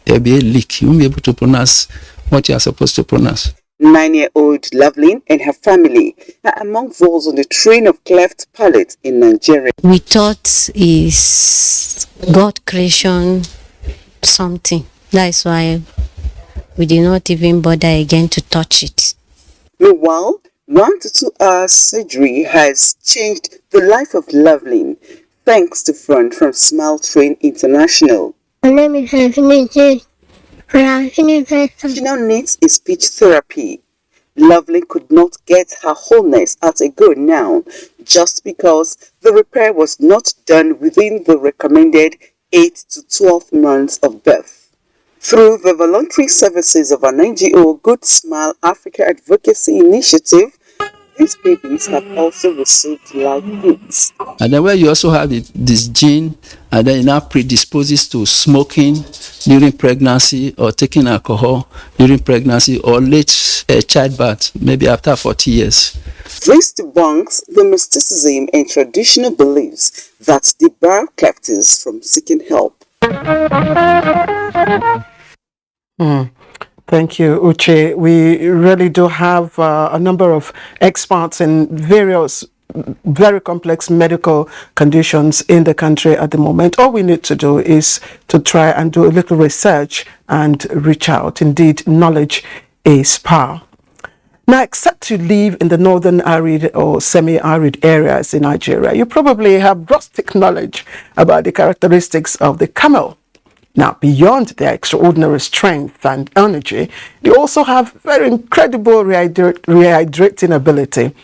There'll be a leak. You won't be able to pronounce what you are supposed to pronounce. 9-year-old Loveline and her family are among those on the train of cleft palate in Nigeria. We thought is God creation something. That's why we did not even bother again to touch it. Meanwhile, 1 to 2 hours surgery has changed the life of Loveline, thanks to Front from Smile Train International. My name is She now needs a speech therapy. Loveline could not get her wholeness at a go now, just because the repair was not done within the recommended 8 to 12 months of birth. Through the voluntary services of an NGO, Good Smile Africa Advocacy Initiative, these babies have also received life gifts. And then where you also have this gene, and then it now predisposes to smoking during pregnancy or taking alcohol during pregnancy or late childbirth, maybe after 40 years. This debunks the mysticism and traditional beliefs that debar clefts from seeking help. Thank you, Uche. We really do have a number of experts in various very complex medical conditions in the country at the moment. All we need to do is to try and do a little research and reach out. Indeed, knowledge is power. Now, except you live in the northern arid or semi-arid areas in Nigeria, you probably have rustic knowledge about the characteristics of the camel. Now, beyond their extraordinary strength and energy, they also have very incredible rehydrating ability.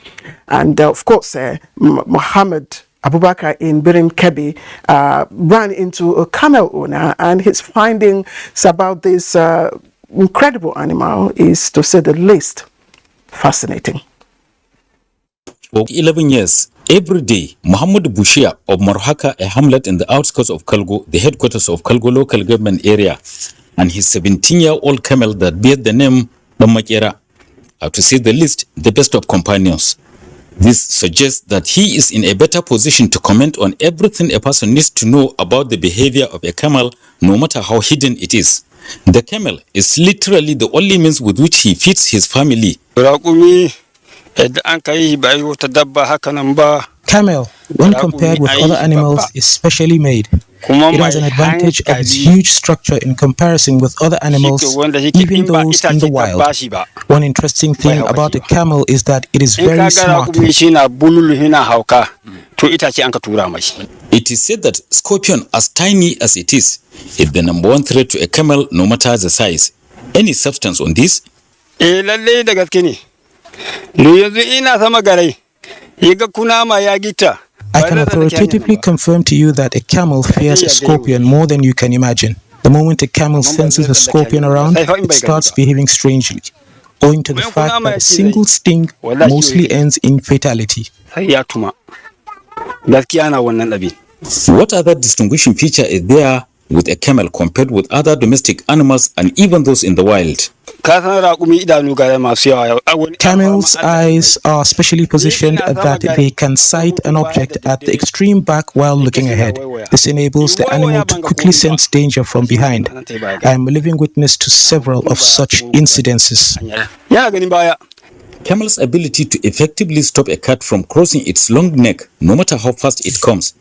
And of course, Muhammad Abubakar in Birin Kebbi ran into a camel owner, and his findings about this incredible animal is, to say the least, fascinating. For 11 years, every day, Muhammad Bushia of Marhaka, a hamlet in the outskirts of Kalgo, the headquarters of Kalgo local government area, and his 17-year-old camel that bears the name Damakera are, to say the least, the best of companions. This suggests that he is in a better position to comment on everything a person needs to know about the behavior of a camel, no matter how hidden it is. The camel is literally the only means with which he feeds his family. Camel, when compared with other animals, is specially made. It has an advantage of its huge structure in comparison with other animals, even those in the wild. One interesting thing about a camel is that it is very smart. It is said that scorpion, as tiny as it is the number one threat to a camel, no matter the size. Any substance on this? I can authoritatively confirm to you that a camel fears a scorpion more than you can imagine. The moment a camel senses a scorpion around, it starts behaving strangely, owing to the fact that a single sting mostly ends in fatality. What other distinguishing feature is there with a camel compared with other domestic animals and even those in the wild. Camels' eyes are specially positioned that they can sight an object at the extreme back while looking ahead. This enables the animal to quickly sense danger from behind. I am a living witness to several of such incidences. Camel's ability to effectively stop a cat from crossing its long neck, no matter how fast it comes,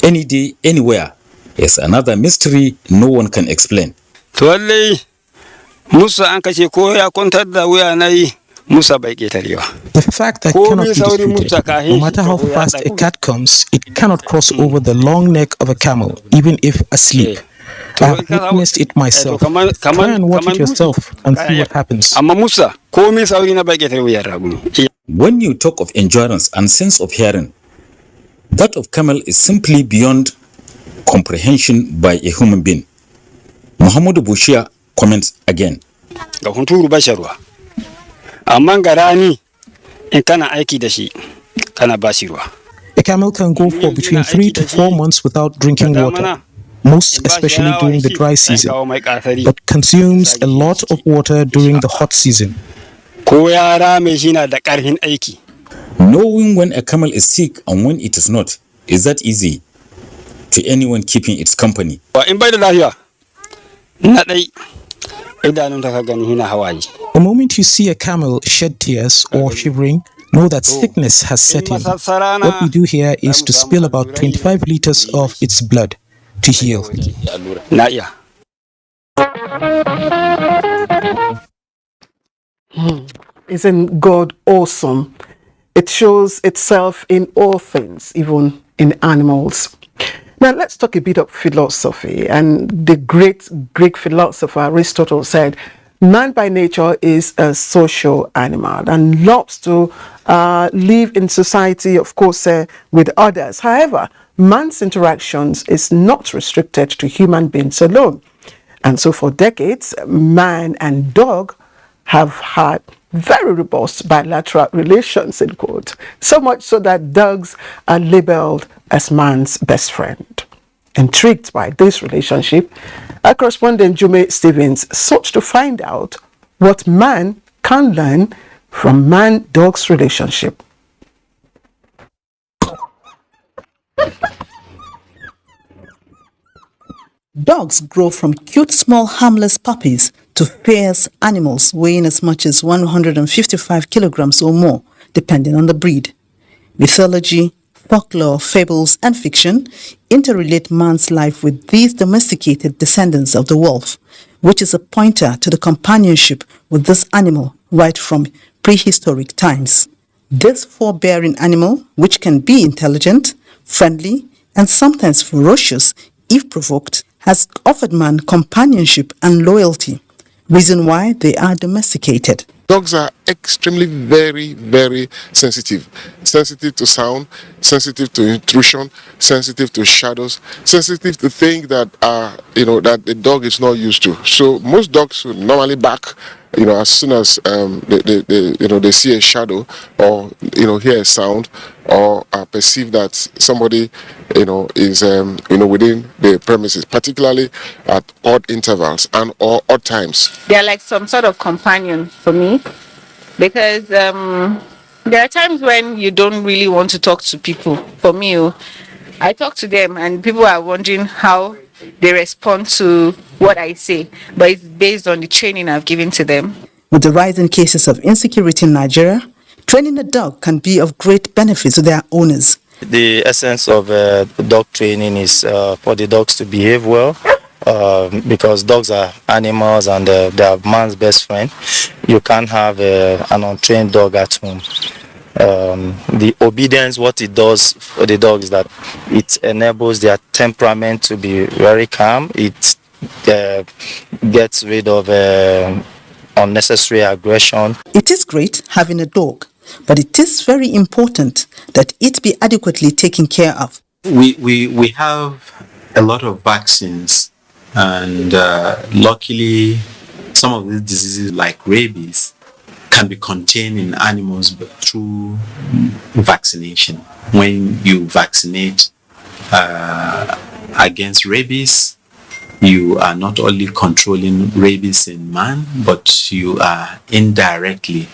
any day, anywhere, is another mystery no one can explain. The fact that cannot be disputed. No matter how fast a cat comes, it cannot cross over the long neck of a camel, even if asleep. I have witnessed it myself. Try and watch it yourself and see what happens. When you talk of endurance and sense of hearing, that of camel is simply beyond comprehension by a human being. Muhammad Bushia comments again. A camel can go for between 3 to 4 months without drinking water, most especially during the dry season, but consumes a lot of water during the hot season. Knowing when a camel is sick and when it is not, is that easy to anyone keeping its company? The moment you see a camel shed tears or shivering, know that sickness has set in. What we do here is to spill about 25 liters of its blood to heal. Isn't God awesome? It shows itself in all things, even in animals. Now let's talk a bit of philosophy. And the great Greek philosopher Aristotle said, man by nature is a social animal and loves to live in society, of course, with others. However, man's interactions is not restricted to human beings alone. And so for decades, man and dog have had very robust bilateral relations, in quote. So much so that dogs are labeled as man's best friend. Intrigued by this relationship, our correspondent Jume Stevens sought to find out what man can learn from man-dog's relationship. Dogs grow from cute small harmless puppies to fierce animals weighing as much as 155 kilograms or more, depending on the breed. Mythology, folklore, fables, and fiction interrelate man's life with these domesticated descendants of the wolf, which is a pointer to the companionship with this animal right from prehistoric times. This forbearing animal, which can be intelligent, friendly, and sometimes ferocious if provoked, has offered man companionship and loyalty, reason why they are domesticated. Dogs are extremely very sensitive to sound, sensitive to intrusion, sensitive to shadows, sensitive to things that are that the dog is not used to. So most dogs will normally bark as soon as they see a shadow or hear a sound or perceive that somebody is within the premises, particularly at odd intervals and or odd times. They're like some sort of companion for me, because there are times when you don't really want to talk to people. For me, I talk to them and people are wondering how they respond to what I say, but it's based on the training I've given to them. With the rising cases of insecurity in Nigeria, training a dog can be of great benefit to their owners. The essence of dog training is for the dogs to behave well, because dogs are animals and they are man's best friend. You can't have an untrained dog at home. The obedience, what it does for the dog is that it enables their temperament to be very calm. It gets rid of unnecessary aggression. It is great having a dog, but it is very important that it be adequately taken care of. We have a lot of vaccines, and luckily some of these diseases like rabies can be contained in animals through vaccination. When you vaccinate against rabies, you are not only controlling rabies in man, but you are indirectly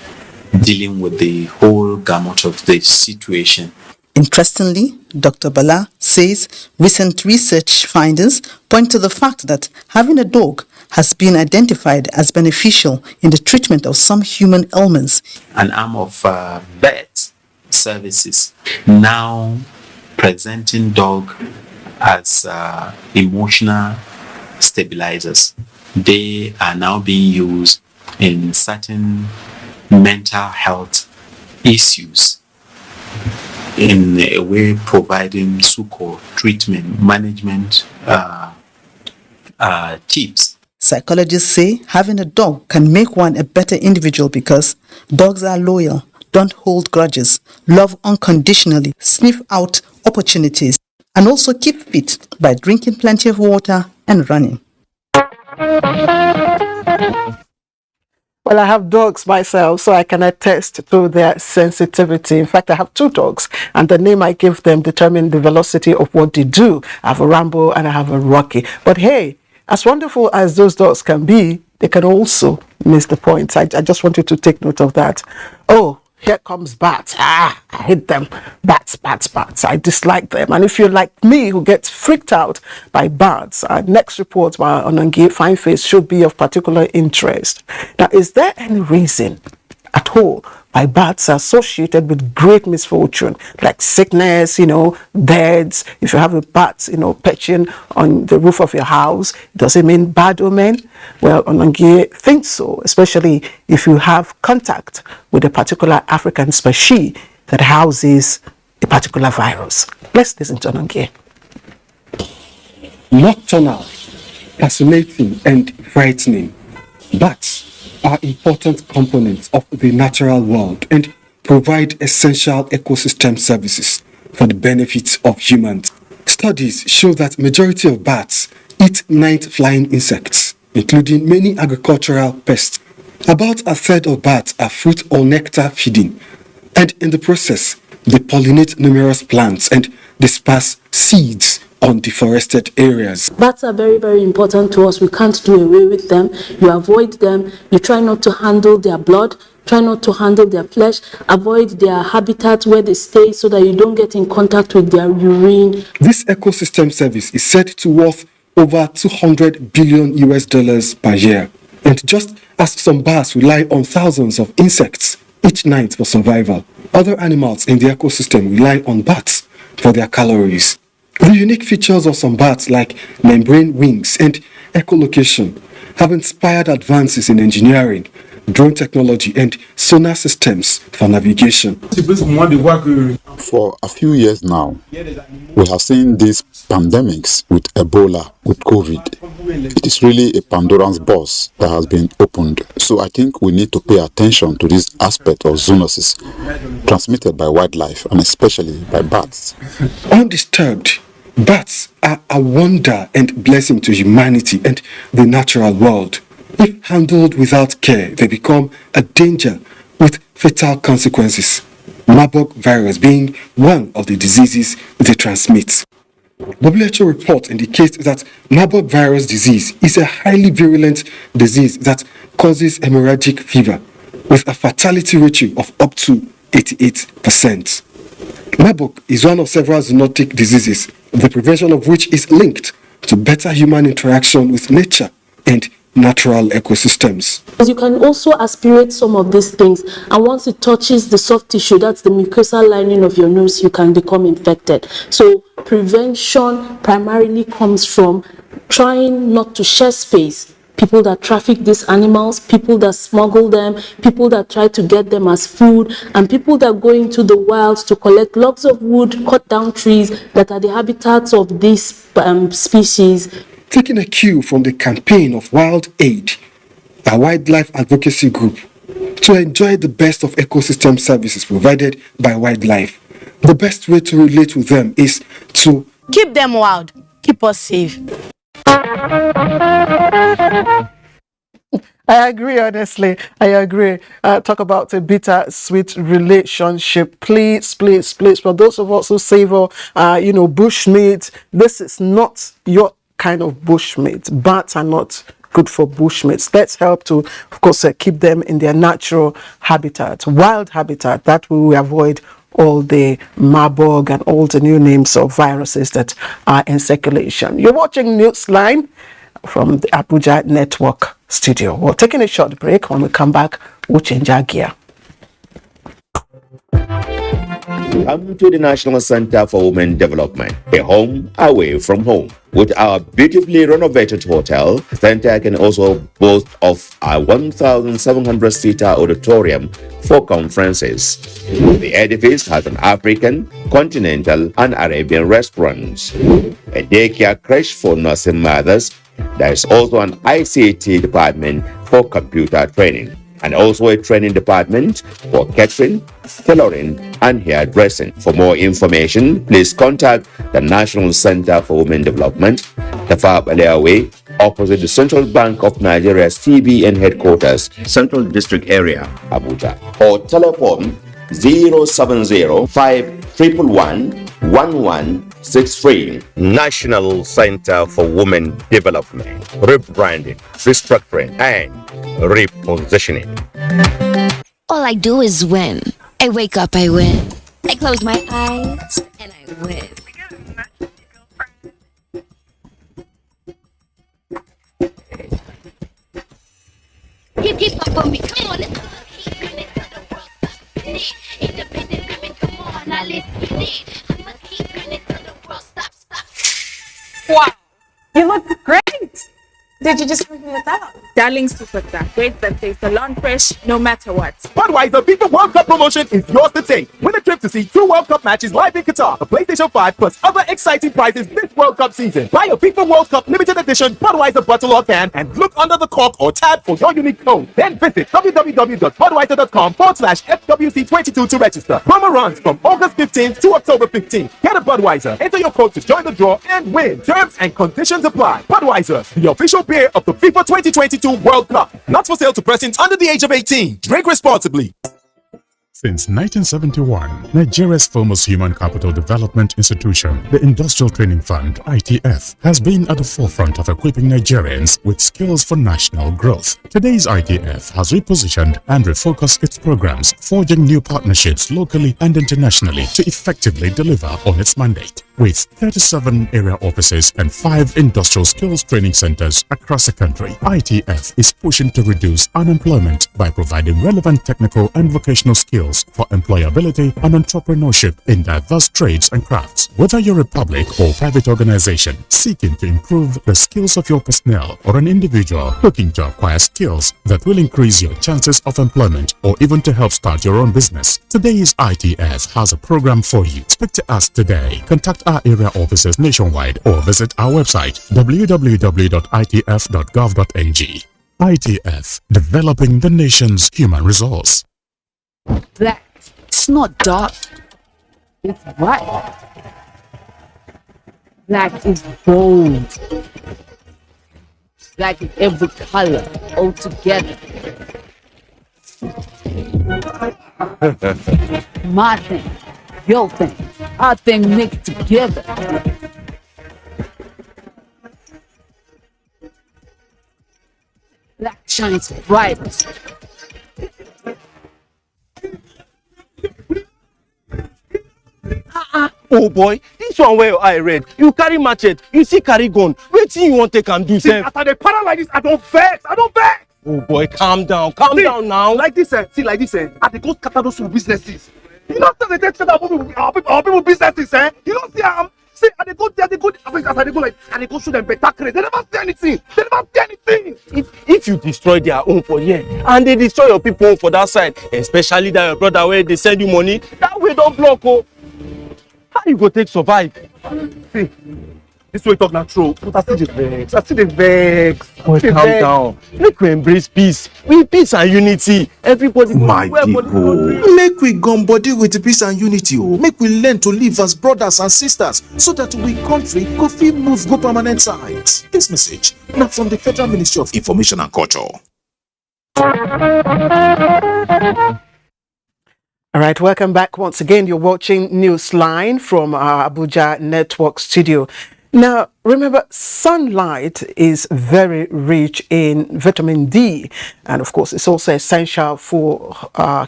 dealing with the whole gamut of the situation. Interestingly, Dr. Bala says recent research findings point to the fact that having a dog has been identified as beneficial in the treatment of some human ailments. An arm of vet services now presenting dog as emotional stabilizers. They are now being used in certain mental health issues, in a way providing succor, treatment, management tips. Psychologists say having a dog can make one a better individual because dogs are loyal, don't hold grudges, love unconditionally, sniff out opportunities, and also keep fit by drinking plenty of water and running. Well, I have dogs myself, so I can attest to their sensitivity. In fact, I have 2 dogs, and the name I give them determines the velocity of what they do. I have a Rambo and I have a Rocky. But hey, as wonderful as those dogs can be, they can also miss the point. I just want you to take note of that. Oh, here comes bats. I hate them. Bats. I dislike them. And if you're like me, who gets freaked out by bats, our next report by Onangie Fine Face should be of particular interest. Now, is there any reason at all why bats are associated with great misfortune, like sickness, deaths? If you have a bat, perching on the roof of your house, does it mean bad omen? Well, Onangie thinks so, especially if you have contact with a particular African species that houses a particular virus. Let's listen to Onangie. Nocturnal, fascinating, and frightening. Bats are important components of the natural world and provide essential ecosystem services for the benefit of humans. Studies show that majority of bats eat night-flying insects, including many agricultural pests. About a third of bats are fruit or nectar feeding, and in the process, they pollinate numerous plants and disperse seeds on deforested areas. Bats are very, very important to us. We can't do away with them. You avoid them. You try not to handle their blood. Try not to handle their flesh. Avoid their habitat where they stay so that you don't get in contact with their urine. This ecosystem service is said to worth over $200 billion US per year. And just as some bats rely on thousands of insects each night for survival, other animals in the ecosystem rely on bats for their calories. The unique features of some bats, like membrane wings and echolocation, have inspired advances in engineering, drone technology, and sonar systems for navigation. For a few years now, we have seen these pandemics with Ebola, with COVID. It is really a Pandora's box that has been opened. So I think we need to pay attention to this aspect of zoonosis transmitted by wildlife and especially by bats. Undisturbed, bats are a wonder and blessing to humanity and the natural world. If handled without care, they become a danger with fatal consequences. Marburg virus being one of the diseases they transmit. WHO report indicates that Marburg virus disease is a highly virulent disease that causes hemorrhagic fever with a fatality ratio of up to 88%. Marburg is one of several zoonotic diseases, the prevention of which is linked to better human interaction with nature and natural ecosystems. You can also aspirate some of these things, and once it touches the soft tissue, that's the mucosal lining of your nose, you can become infected. So prevention primarily comes from trying not to share space. People that traffic these animals, people that smuggle them, people that try to get them as food, and people that go into the wild to collect logs of wood, cut down trees that are the habitats of these species. Taking a cue from the campaign of Wild Aid, a wildlife advocacy group, to enjoy the best of ecosystem services provided by wildlife, the best way to relate with them is to keep them wild, keep us safe. I agree, honestly. I agree. Talk about a bitter-sweet relationship. Please. For those of us who savor, bush meat, this is not your kind of bushmeat. Bats are not good for bushmeats. Let's help to, of course, keep them in their natural habitat, wild habitat. That way we avoid all the Marburg and all the new names of viruses that are in circulation. You're watching Newsline from the Abuja Network studio. We're taking a short break. When we come back, we'll change our gear. Come to the National Center for Women Development, a home away from home. With our beautifully renovated hotel, the center can also boast of a 1,700-seater auditorium for conferences. The edifice has an African, continental, and Arabian restaurants, a daycare creche for nursing mothers. There is also an ICT department for computer training, and also a training department for catering, tailoring, and hairdressing. For more information, please contact the National Center for Women Development, Tafa Balewa Way, opposite the Central Bank of Nigeria's CBN headquarters, Central District Area, Abuja, or telephone 070-511-1163. National Center for Women Development, rebranding, restructuring, and repositioning. All I do is win. I wake up, I win. I close my eyes, and I win. Keep up on me, come on, let's keep it to the world, stop it. Independent women, come on, now let's get it. I'ma keep it to the world, stop. Wow, you look great. Did you just bring me that? Darling superstar, great that tastes salon fresh no matter what. Budweiser FIFA World Cup promotion is yours to take. Win a trip to see 2 World Cup matches live in Qatar, a PlayStation 5 plus other exciting prizes this World Cup season. Buy a FIFA World Cup limited edition Budweiser bottle or can and look under the cork or tab for your unique code. Then visit www.budweiser.com/FWC22 to register. Promo runs from August 15th to October 15th. Get a Budweiser, enter your code to join the draw and win. Terms and conditions apply. Budweiser, the official beer of the FIFA 2022 World Cup. Not for sale to persons under the age of 18. Drink responsibly. Since 1971, Nigeria's foremost human capital development institution, the Industrial Training Fund, ITF, has been at the forefront of equipping Nigerians with skills for national growth. Today's ITF has repositioned and refocused its programs, forging new partnerships locally and internationally to effectively deliver on its mandate. With 37 area offices and 5 industrial skills training centers across the country, ITF is pushing to reduce unemployment by providing relevant technical and vocational skills for employability and entrepreneurship in diverse trades and crafts. Whether you're a public or private organization seeking to improve the skills of your personnel or an individual looking to acquire skills that will increase your chances of employment or even to help start your own business, today's ITF has a program for you. Speak to us today. Contact our area offices nationwide or visit our website www.itf.gov.ng. ITF, developing the nation's human resource. Black. It's not dark. It's white. Black is bold. Black is every color all together. My thing, your thing, our thing mixed together. Black shines brightest. Oh boy, this one where your eye red. You carry machete, you see carry gun. Wetin you want take and do, sef? After the para like this, I don't vex. Oh boy, calm down now. Like this, I dey go scatter those businesses. You know, they take our people businesses, eh? You don't see see, I dey go there, as I dey go like, and they go show them better credit. They never see anything. If you destroy their own for here, and they destroy your people for that side, especially that your brother where they send you money, that way don't block, oh. How you go take survive? See, this way talk not true, but I still dey vex. Boy, calm down. Make we embrace peace. With peace and unity, everybody my people. Make we gum body with peace and unity. Make we learn to live as brothers and sisters so that we country go fit move go permanent sides. This message now from the Federal Ministry of Information and Culture. All right, welcome back once again. You're watching Newsline from our Abuja Network studio. Now, remember, sunlight is very rich in vitamin D, and of course, it's also essential for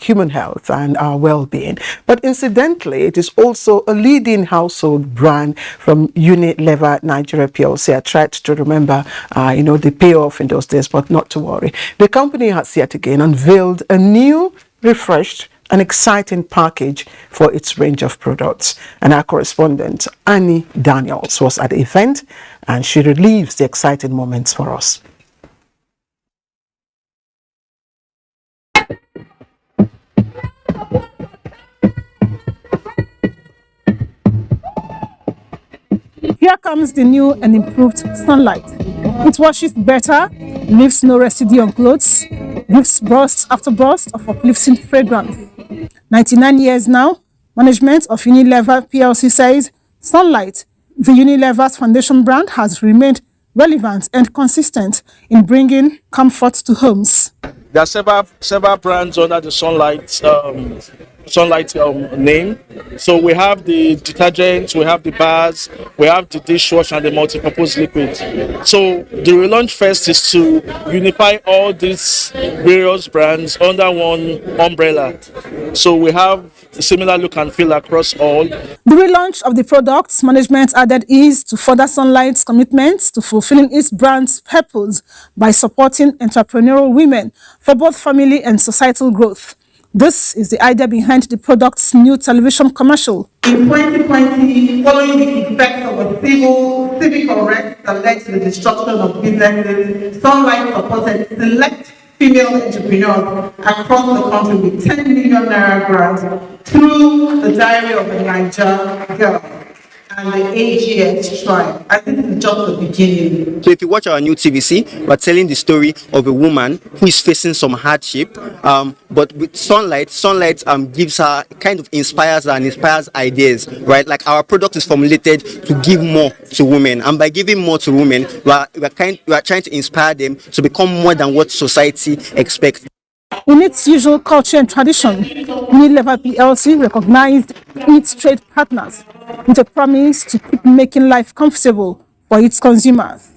human health and our well-being. But incidentally, it is also a leading household brand from Unilever Nigeria PLC. I tried to remember, the payoff in those days, but not to worry. The company has yet again unveiled a new, refreshed, an exciting package for its range of products. And our correspondent, Annie Daniels, was at the event and she relieves the exciting moments for us. Here comes the new and improved sunlight. It washes better, leaves no residue on clothes, gives burst after burst of uplifting fragrance. 99 years now, management of Unilever PLC says Sunlight, the Unilever's foundation brand, has remained relevant and consistent in bringing comfort to homes. There are several brands under the Sunlight name. So we have the detergents, we have the bars, we have the dishwash and the multi-purpose liquid. So the relaunch first is to unify all these various brands under one umbrella. So we have a similar look and feel across all. The relaunch of the products management added is to further Sunlight's commitments to fulfilling its brand's purpose by supporting entrepreneurial women for both family and societal growth. This is the idea behind the product's new television commercial. In 2020, following the effects of a civic unrest that led to the destruction of businesses, Sunlight supported select female entrepreneurs across the country with 10 million naira grants through the Diary of a Niger Girl and the AGS Tribe. I think it's just the beginning. So if you watch our new TVC, we're telling the story of a woman who is facing some hardship, but with Sunlight gives her, kind of inspires her and inspires ideas, right? Like our product is formulated to give more to women, and by giving more to women, we are trying to inspire them to become more than what society expects. In its usual culture and tradition, Unilever PLC recognized its trade partners with a promise to keep making life comfortable for its consumers.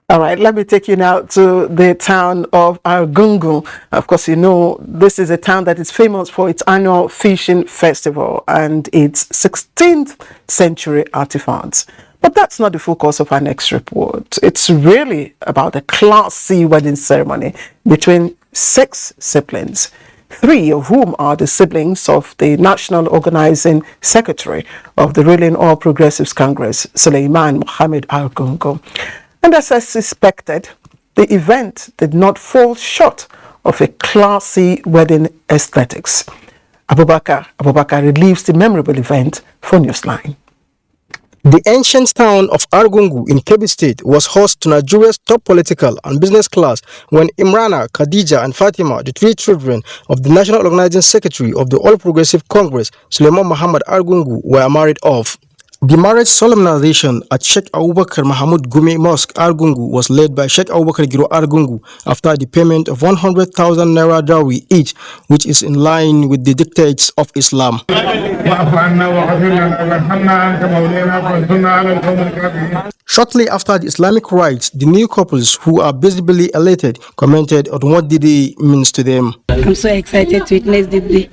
All right, let me take you now to the town of Argungu. Of course, you know, this is a town that is famous for its annual fishing festival and its 16th century artifacts. But that's not the focus of our next report. It's really about a Class C wedding ceremony between 6 siblings, 3 of whom are the siblings of the National Organizing Secretary of the ruling All Progressives Congress, Suleiman Mohammed Argungu. And as I suspected, the event did not fall short of a classy wedding aesthetics. Abubakar relieves the memorable event for Newsline. The ancient town of Argungu in Kebbi State was host to Nigeria's top political and business class when Imrana, Khadija and Fatima, the 3 children of the National Organizing Secretary of the All Progressive Congress, Suleiman Muhammad Argungu, were married off. The marriage solemnization at Sheikh Abubakar Mahamud Gumi Mosque, Argungu, was led by Sheikh Abubakar Giro Argungu after the payment of 100,000 naira dowry each, which is in line with the dictates of Islam. Shortly after the Islamic rites, the new couples, who are visibly elated, commented on what the day means to them. I'm so excited to witness this day,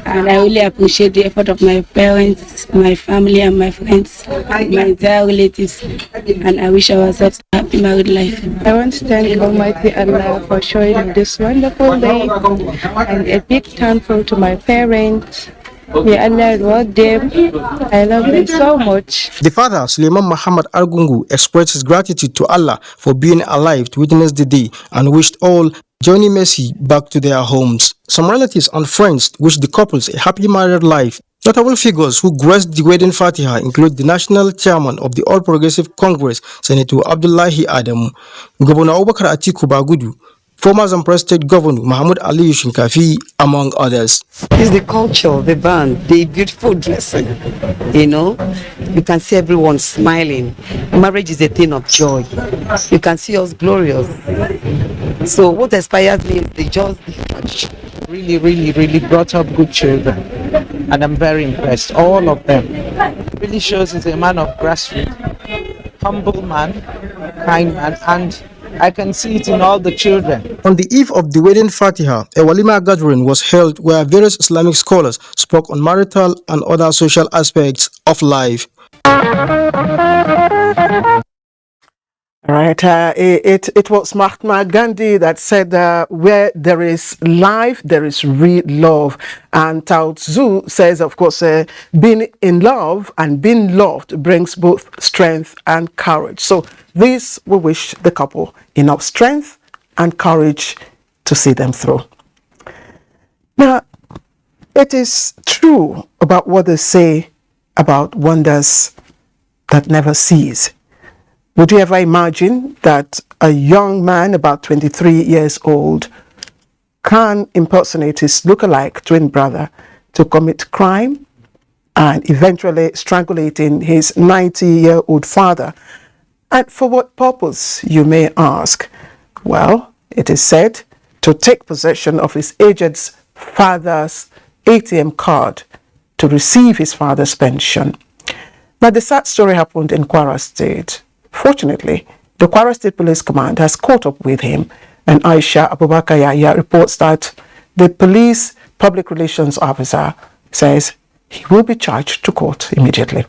and I really appreciate the effort of my parents, my family, and my friends, my entire relatives, and I wish ourselves a happy married life. I want to thank Almighty Allah for showing this wonderful day, and a big thankful to my parents. May Allah reward them. I love them so much. The father, Suleiman Muhammad Argungu, expressed his gratitude to Allah for being alive to witness the day and wished all journey mercy back to their homes. Some relatives and friends wished the couples a happy married life. Notable figures who graced the wedding Fatiha include the National Chairman of the All Progressive Congress, Senator Abdullahi Adamu, Governor Abubakar Atiku Bagudu, former Zamfara State Governor Mahmoud Ali Shinkafi, among others. It's the culture, the band, the beautiful dressing. You know, you can see everyone smiling. Marriage is a thing of joy. You can see us glorious. So what inspires me is they just really brought up good children, and I'm very impressed. All of them really shows he's a man of grassroots, humble man, kind man, and I can see it in all the children. On the eve of the wedding Fatiha, a Walima gathering was held where various Islamic scholars spoke on marital and other social aspects of life. Right, it was Mahatma Gandhi that said, where there is life, there is real love. And Tao Tzu says, of course, being in love and being loved brings both strength and courage. So this, we wish the couple enough strength and courage to see them through. Now, it is true about what they say about wonders that never cease. Would you ever imagine that a young man, about 23 years old, can impersonate his lookalike twin brother to commit crime and eventually strangulating his 90-year-old father? And for what purpose, you may ask? Well, it is said to take possession of his aged father's ATM card to receive his father's pension. Now, the sad story happened in Kwara State. Fortunately, the Kwara State Police Command has caught up with him, and Aisha Abubakar Yahya reports that the police public relations officer says he will be charged to court immediately.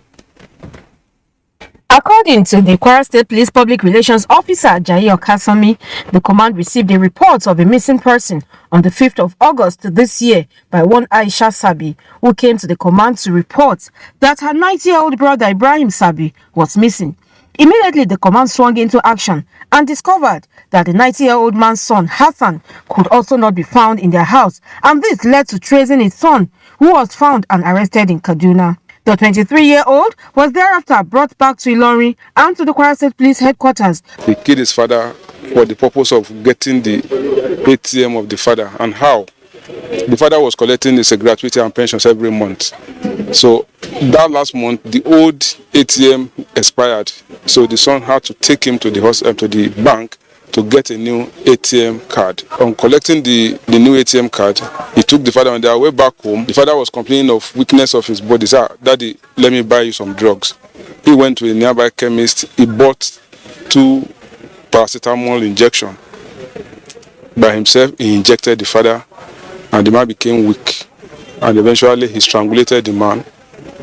According to the Kwara State Police Public Relations Officer Ajayi Okasami, the command received a report of a missing person on the 5th of August this year by one Aisha Sabi, who came to the command to report that her 90-year-old brother Ibrahim Sabi was missing. Immediately, the command swung into action and discovered that the 90-year-old man's son, Hassan, could also not be found in their house, and this led to tracing his son, who was found and arrested in Kaduna. The 23-year-old was thereafter brought back to Ilorin and to the Kwara State Police headquarters. He killed his father for the purpose of getting the ATM of the father. And how? The father was collecting his gratuity and pensions every month. So that last month, the old ATM expired. So the son had to take him to the bank to get a new ATM card. On collecting the new ATM card, he took the father on their way back home. The father was complaining of weakness of his body. He said, "Daddy, let me buy you some drugs." He went to a nearby chemist. He bought 2 paracetamol injections. By himself, he injected the father, and the man became weak. And eventually, he strangulated the man,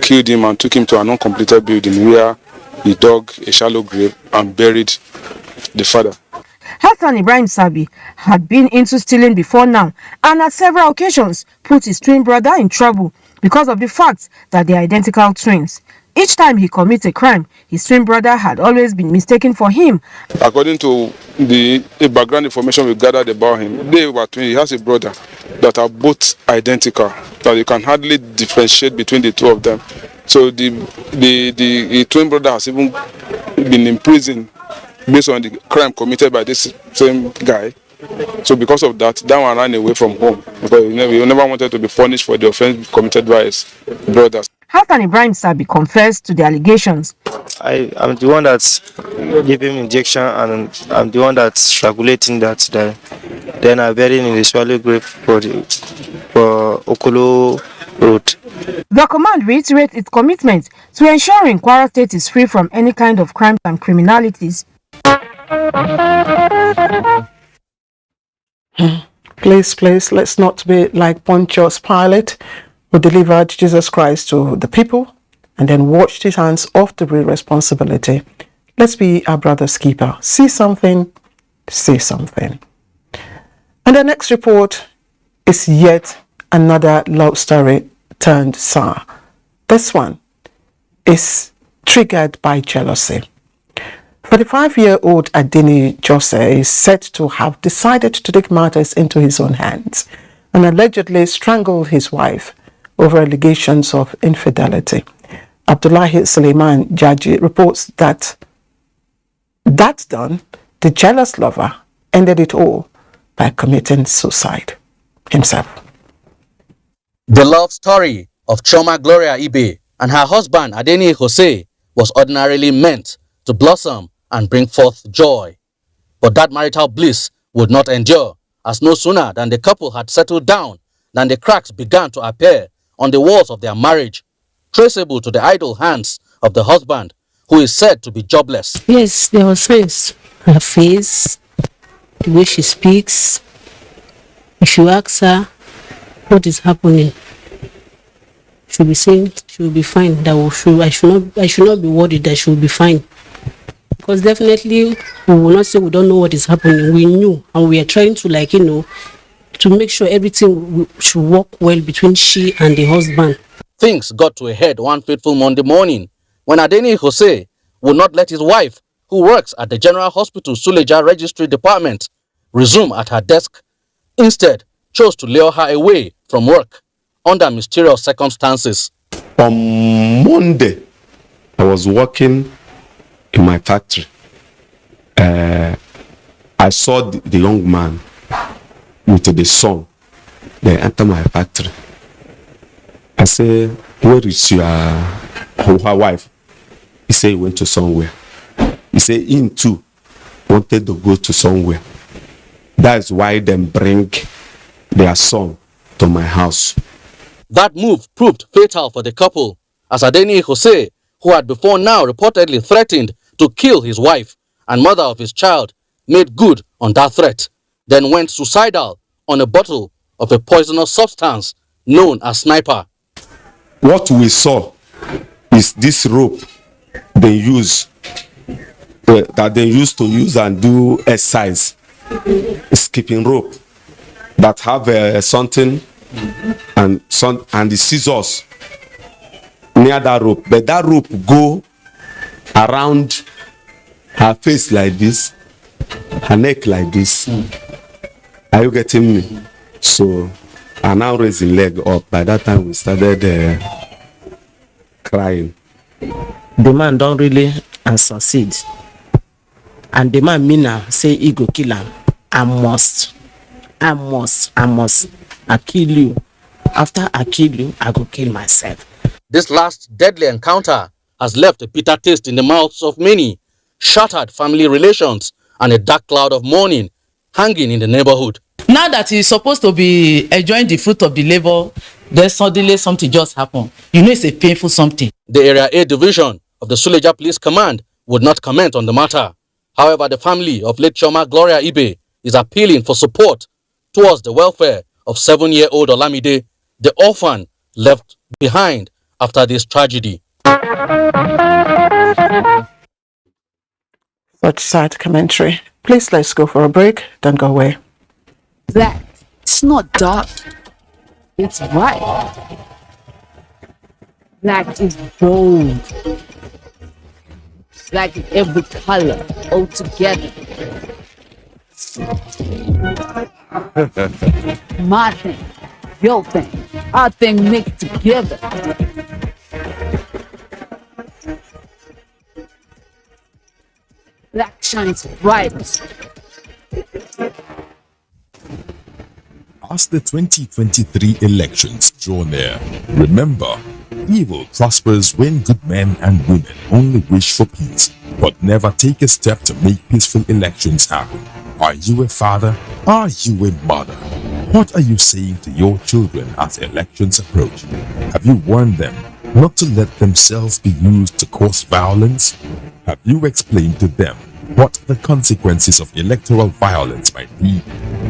killed him, and took him to an uncompleted building where he dug a shallow grave and buried the father. Hassan Ibrahim Sabi had been into stealing before now and on several occasions put his twin brother in trouble because of the fact that they are identical twins. Each time he commits a crime, his twin brother had always been mistaken for him. According to the background information we gathered about him, they were twins. He has a brother that are both identical, that you can hardly differentiate between the two of them. So the twin brother has even been in prison based on the crime committed by this same guy. So because of that, that one ran away from home because he never wanted to be punished for the offense committed by his brothers. Hassan Ibrahim Sabi confessed to the allegations. I'm the one that's giving him injection, and I'm the one that's strangulating that. Then I buried him in the swallow grave for Okolo Road. The command reiterates its commitment to ensuring Kwara State is free from any kind of crimes and criminalities. Please, let's not be like Pontius Pilate, who delivered Jesus Christ to the people and then washed his hands off the real responsibility. Let's be our brother's keeper. See something, say something. And the next report is yet another love story turned sour. This one is triggered by jealousy. 35-year-old Adini Jose is said to have decided to take matters into his own hands and allegedly strangled his wife over allegations of infidelity. Abdullahi Suleiman Jaji reports that done, the jealous lover ended it all by committing suicide himself. The love story of Chioma Gloria Ibe and her husband Adeni Jose was ordinarily meant to blossom and bring forth joy. But that marital bliss would not endure, as no sooner than the couple had settled down than the cracks began to appear on the walls of their marriage, traceable to the idle hands of the husband, who is said to be jobless. Yes, there was signs. Her face, the way she speaks. If you ask her what is happening, she'll be saying she'll be fine. I should not be worried that she'll be fine. Because definitely we will not say we don't know what is happening. We knew, and we are trying to to make sure everything should work well between she and the husband. Things got to a head one fateful Monday morning when Adeni Jose would not let his wife, who works at the General Hospital Suleja Registry Department, resume at her desk. Instead, chose to lure her away from work under mysterious circumstances. On Monday, I was working in my factory. I saw the young man with the son. They enter my factory. I say, where is your wife? He said he went to somewhere. He said him too wanted to go to somewhere. That's why they bring their son to my house. That move proved fatal for the couple, as Adeni Jose, who had before now reportedly threatened to kill his wife and mother of his child, made good on that threat, then went suicidal on a bottle of a poisonous substance known as sniper. What we saw is this rope they use, that they used to use and do exercise, skipping rope, that have something and the scissors near that rope, but that rope go around her face like this, her neck like this. Are you getting me? So I now raise the leg up. By that time we started crying. The man don't really succeed, and the man Mina say he go kill him. I must kill you. After I kill you, I go kill myself. This last deadly encounter has left a bitter taste in the mouths of many, shattered family relations, and a dark cloud of mourning hanging in the neighborhood. Now that he's supposed to be enjoying the fruit of the labor, then suddenly something just happened. You know it's a painful something. The Area A Division of the Suleja Police Command would not comment on the matter. However, the family of late Chioma Gloria Ibe is appealing for support towards the welfare of 7-year-old Olamide, the orphan left behind after this tragedy. Such sad commentary. Please let's go for a break, don't go away. Black, it's not dark, it's white. Black is bold. Black is every color all together. My thing, your thing, our thing mixed together. Black shines brightest. As the 2023 elections draw near, remember, evil prospers when good men and women only wish for peace, but never take a step to make peaceful elections happen. Are you a father? Are you a mother? What are you saying to your children as elections approach? Have you warned them not to let themselves be used to cause violence? Have you explained to them what the consequences of electoral violence might be?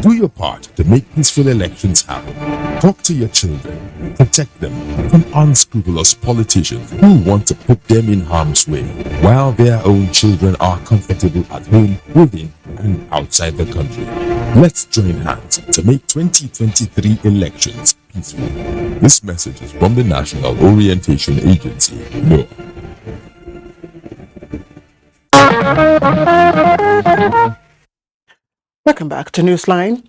Do your part to make peaceful elections happen. Talk to your children. Protect them from unscrupulous politicians who want to put them in harm's way, while their own children are comfortable at home, within and outside the country. Let's join hands to make 2023 elections peaceful. This message is from the National Orientation Agency, NOAA. Welcome back to Newsline.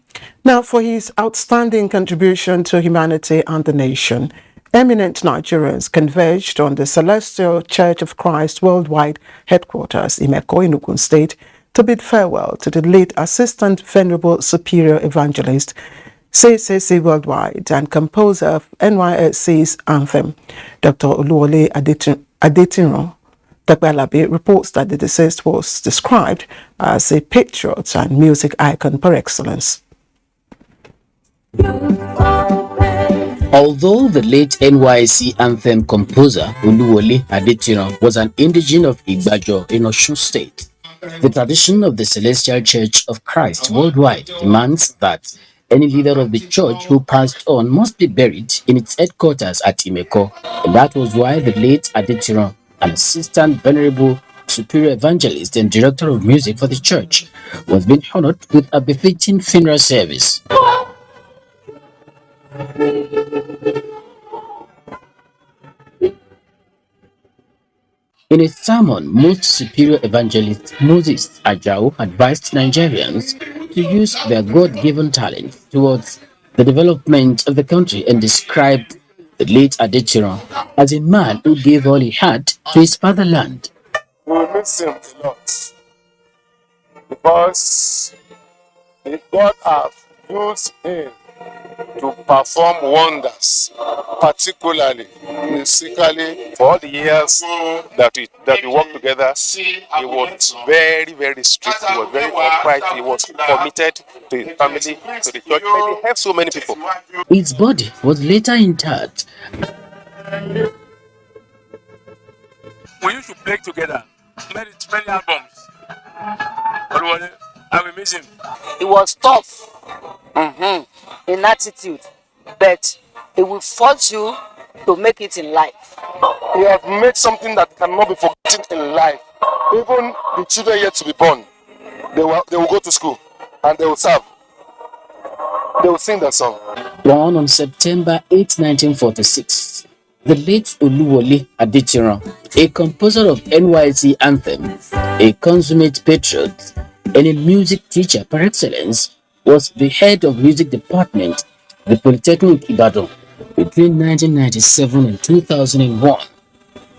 Now, for his outstanding contribution to humanity and the nation, eminent Nigerians converged on the Celestial Church of Christ Worldwide Headquarters in Enugu State to bid farewell to the late Assistant Venerable Superior Evangelist, CCC Worldwide, and composer of NYSC's anthem, Dr. Oluwole Adetinro. Dr. Alabi reports that the deceased was described as a patriot and music icon par excellence. Although the late NYSC anthem composer Oluwole Adetiro was an indigene of Igbajo in Osun State, the tradition of the Celestial Church of Christ worldwide demands that any leader of the church who passed on must be buried in its headquarters at Imeko, and that was why the late Adetiro, an assistant venerable superior evangelist and director of music for the church, was being honored with a befitting funeral service. In a sermon, Most Superior Evangelist Moses Ajao advised Nigerians to use their God-given talent towards the development of the country and described the late Adetiro as a man who gave all he had to his fatherland. We will miss him a lot because God has used him to perform wonders, particularly musically. For all the years that we worked together, he was very, very strict. He was very upright. He was committed to his family, to the church. And he helped so many people. His body was later interred. We used to play together, many albums. But I will miss him. It was tough in attitude, but it will force you to make it in life. He has made something that cannot be forgotten in life. Even the children yet to be born, they will go to school and they will serve. They will sing that song. Born on September 8, 1946, the late Oluwole Adetiro, a composer of NYSC anthem, a consummate patriot, and a music teacher par excellence, was the head of music department, the Polytechnic Ibadan, between 1997 and 2001,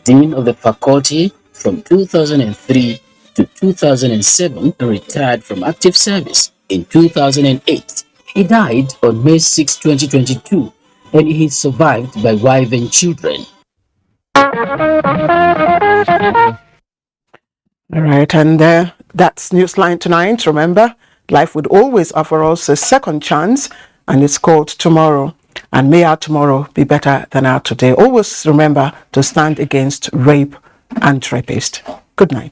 dean of the faculty from 2003 to 2007, and retired from active service in 2008. He died on May 6, 2022, and he is survived by wife and children. All right, and that's Newsline tonight. Remember, life would always offer us a second chance, and it's called tomorrow. And may our tomorrow be better than our today. Always remember to stand against rape and rapist. Good night.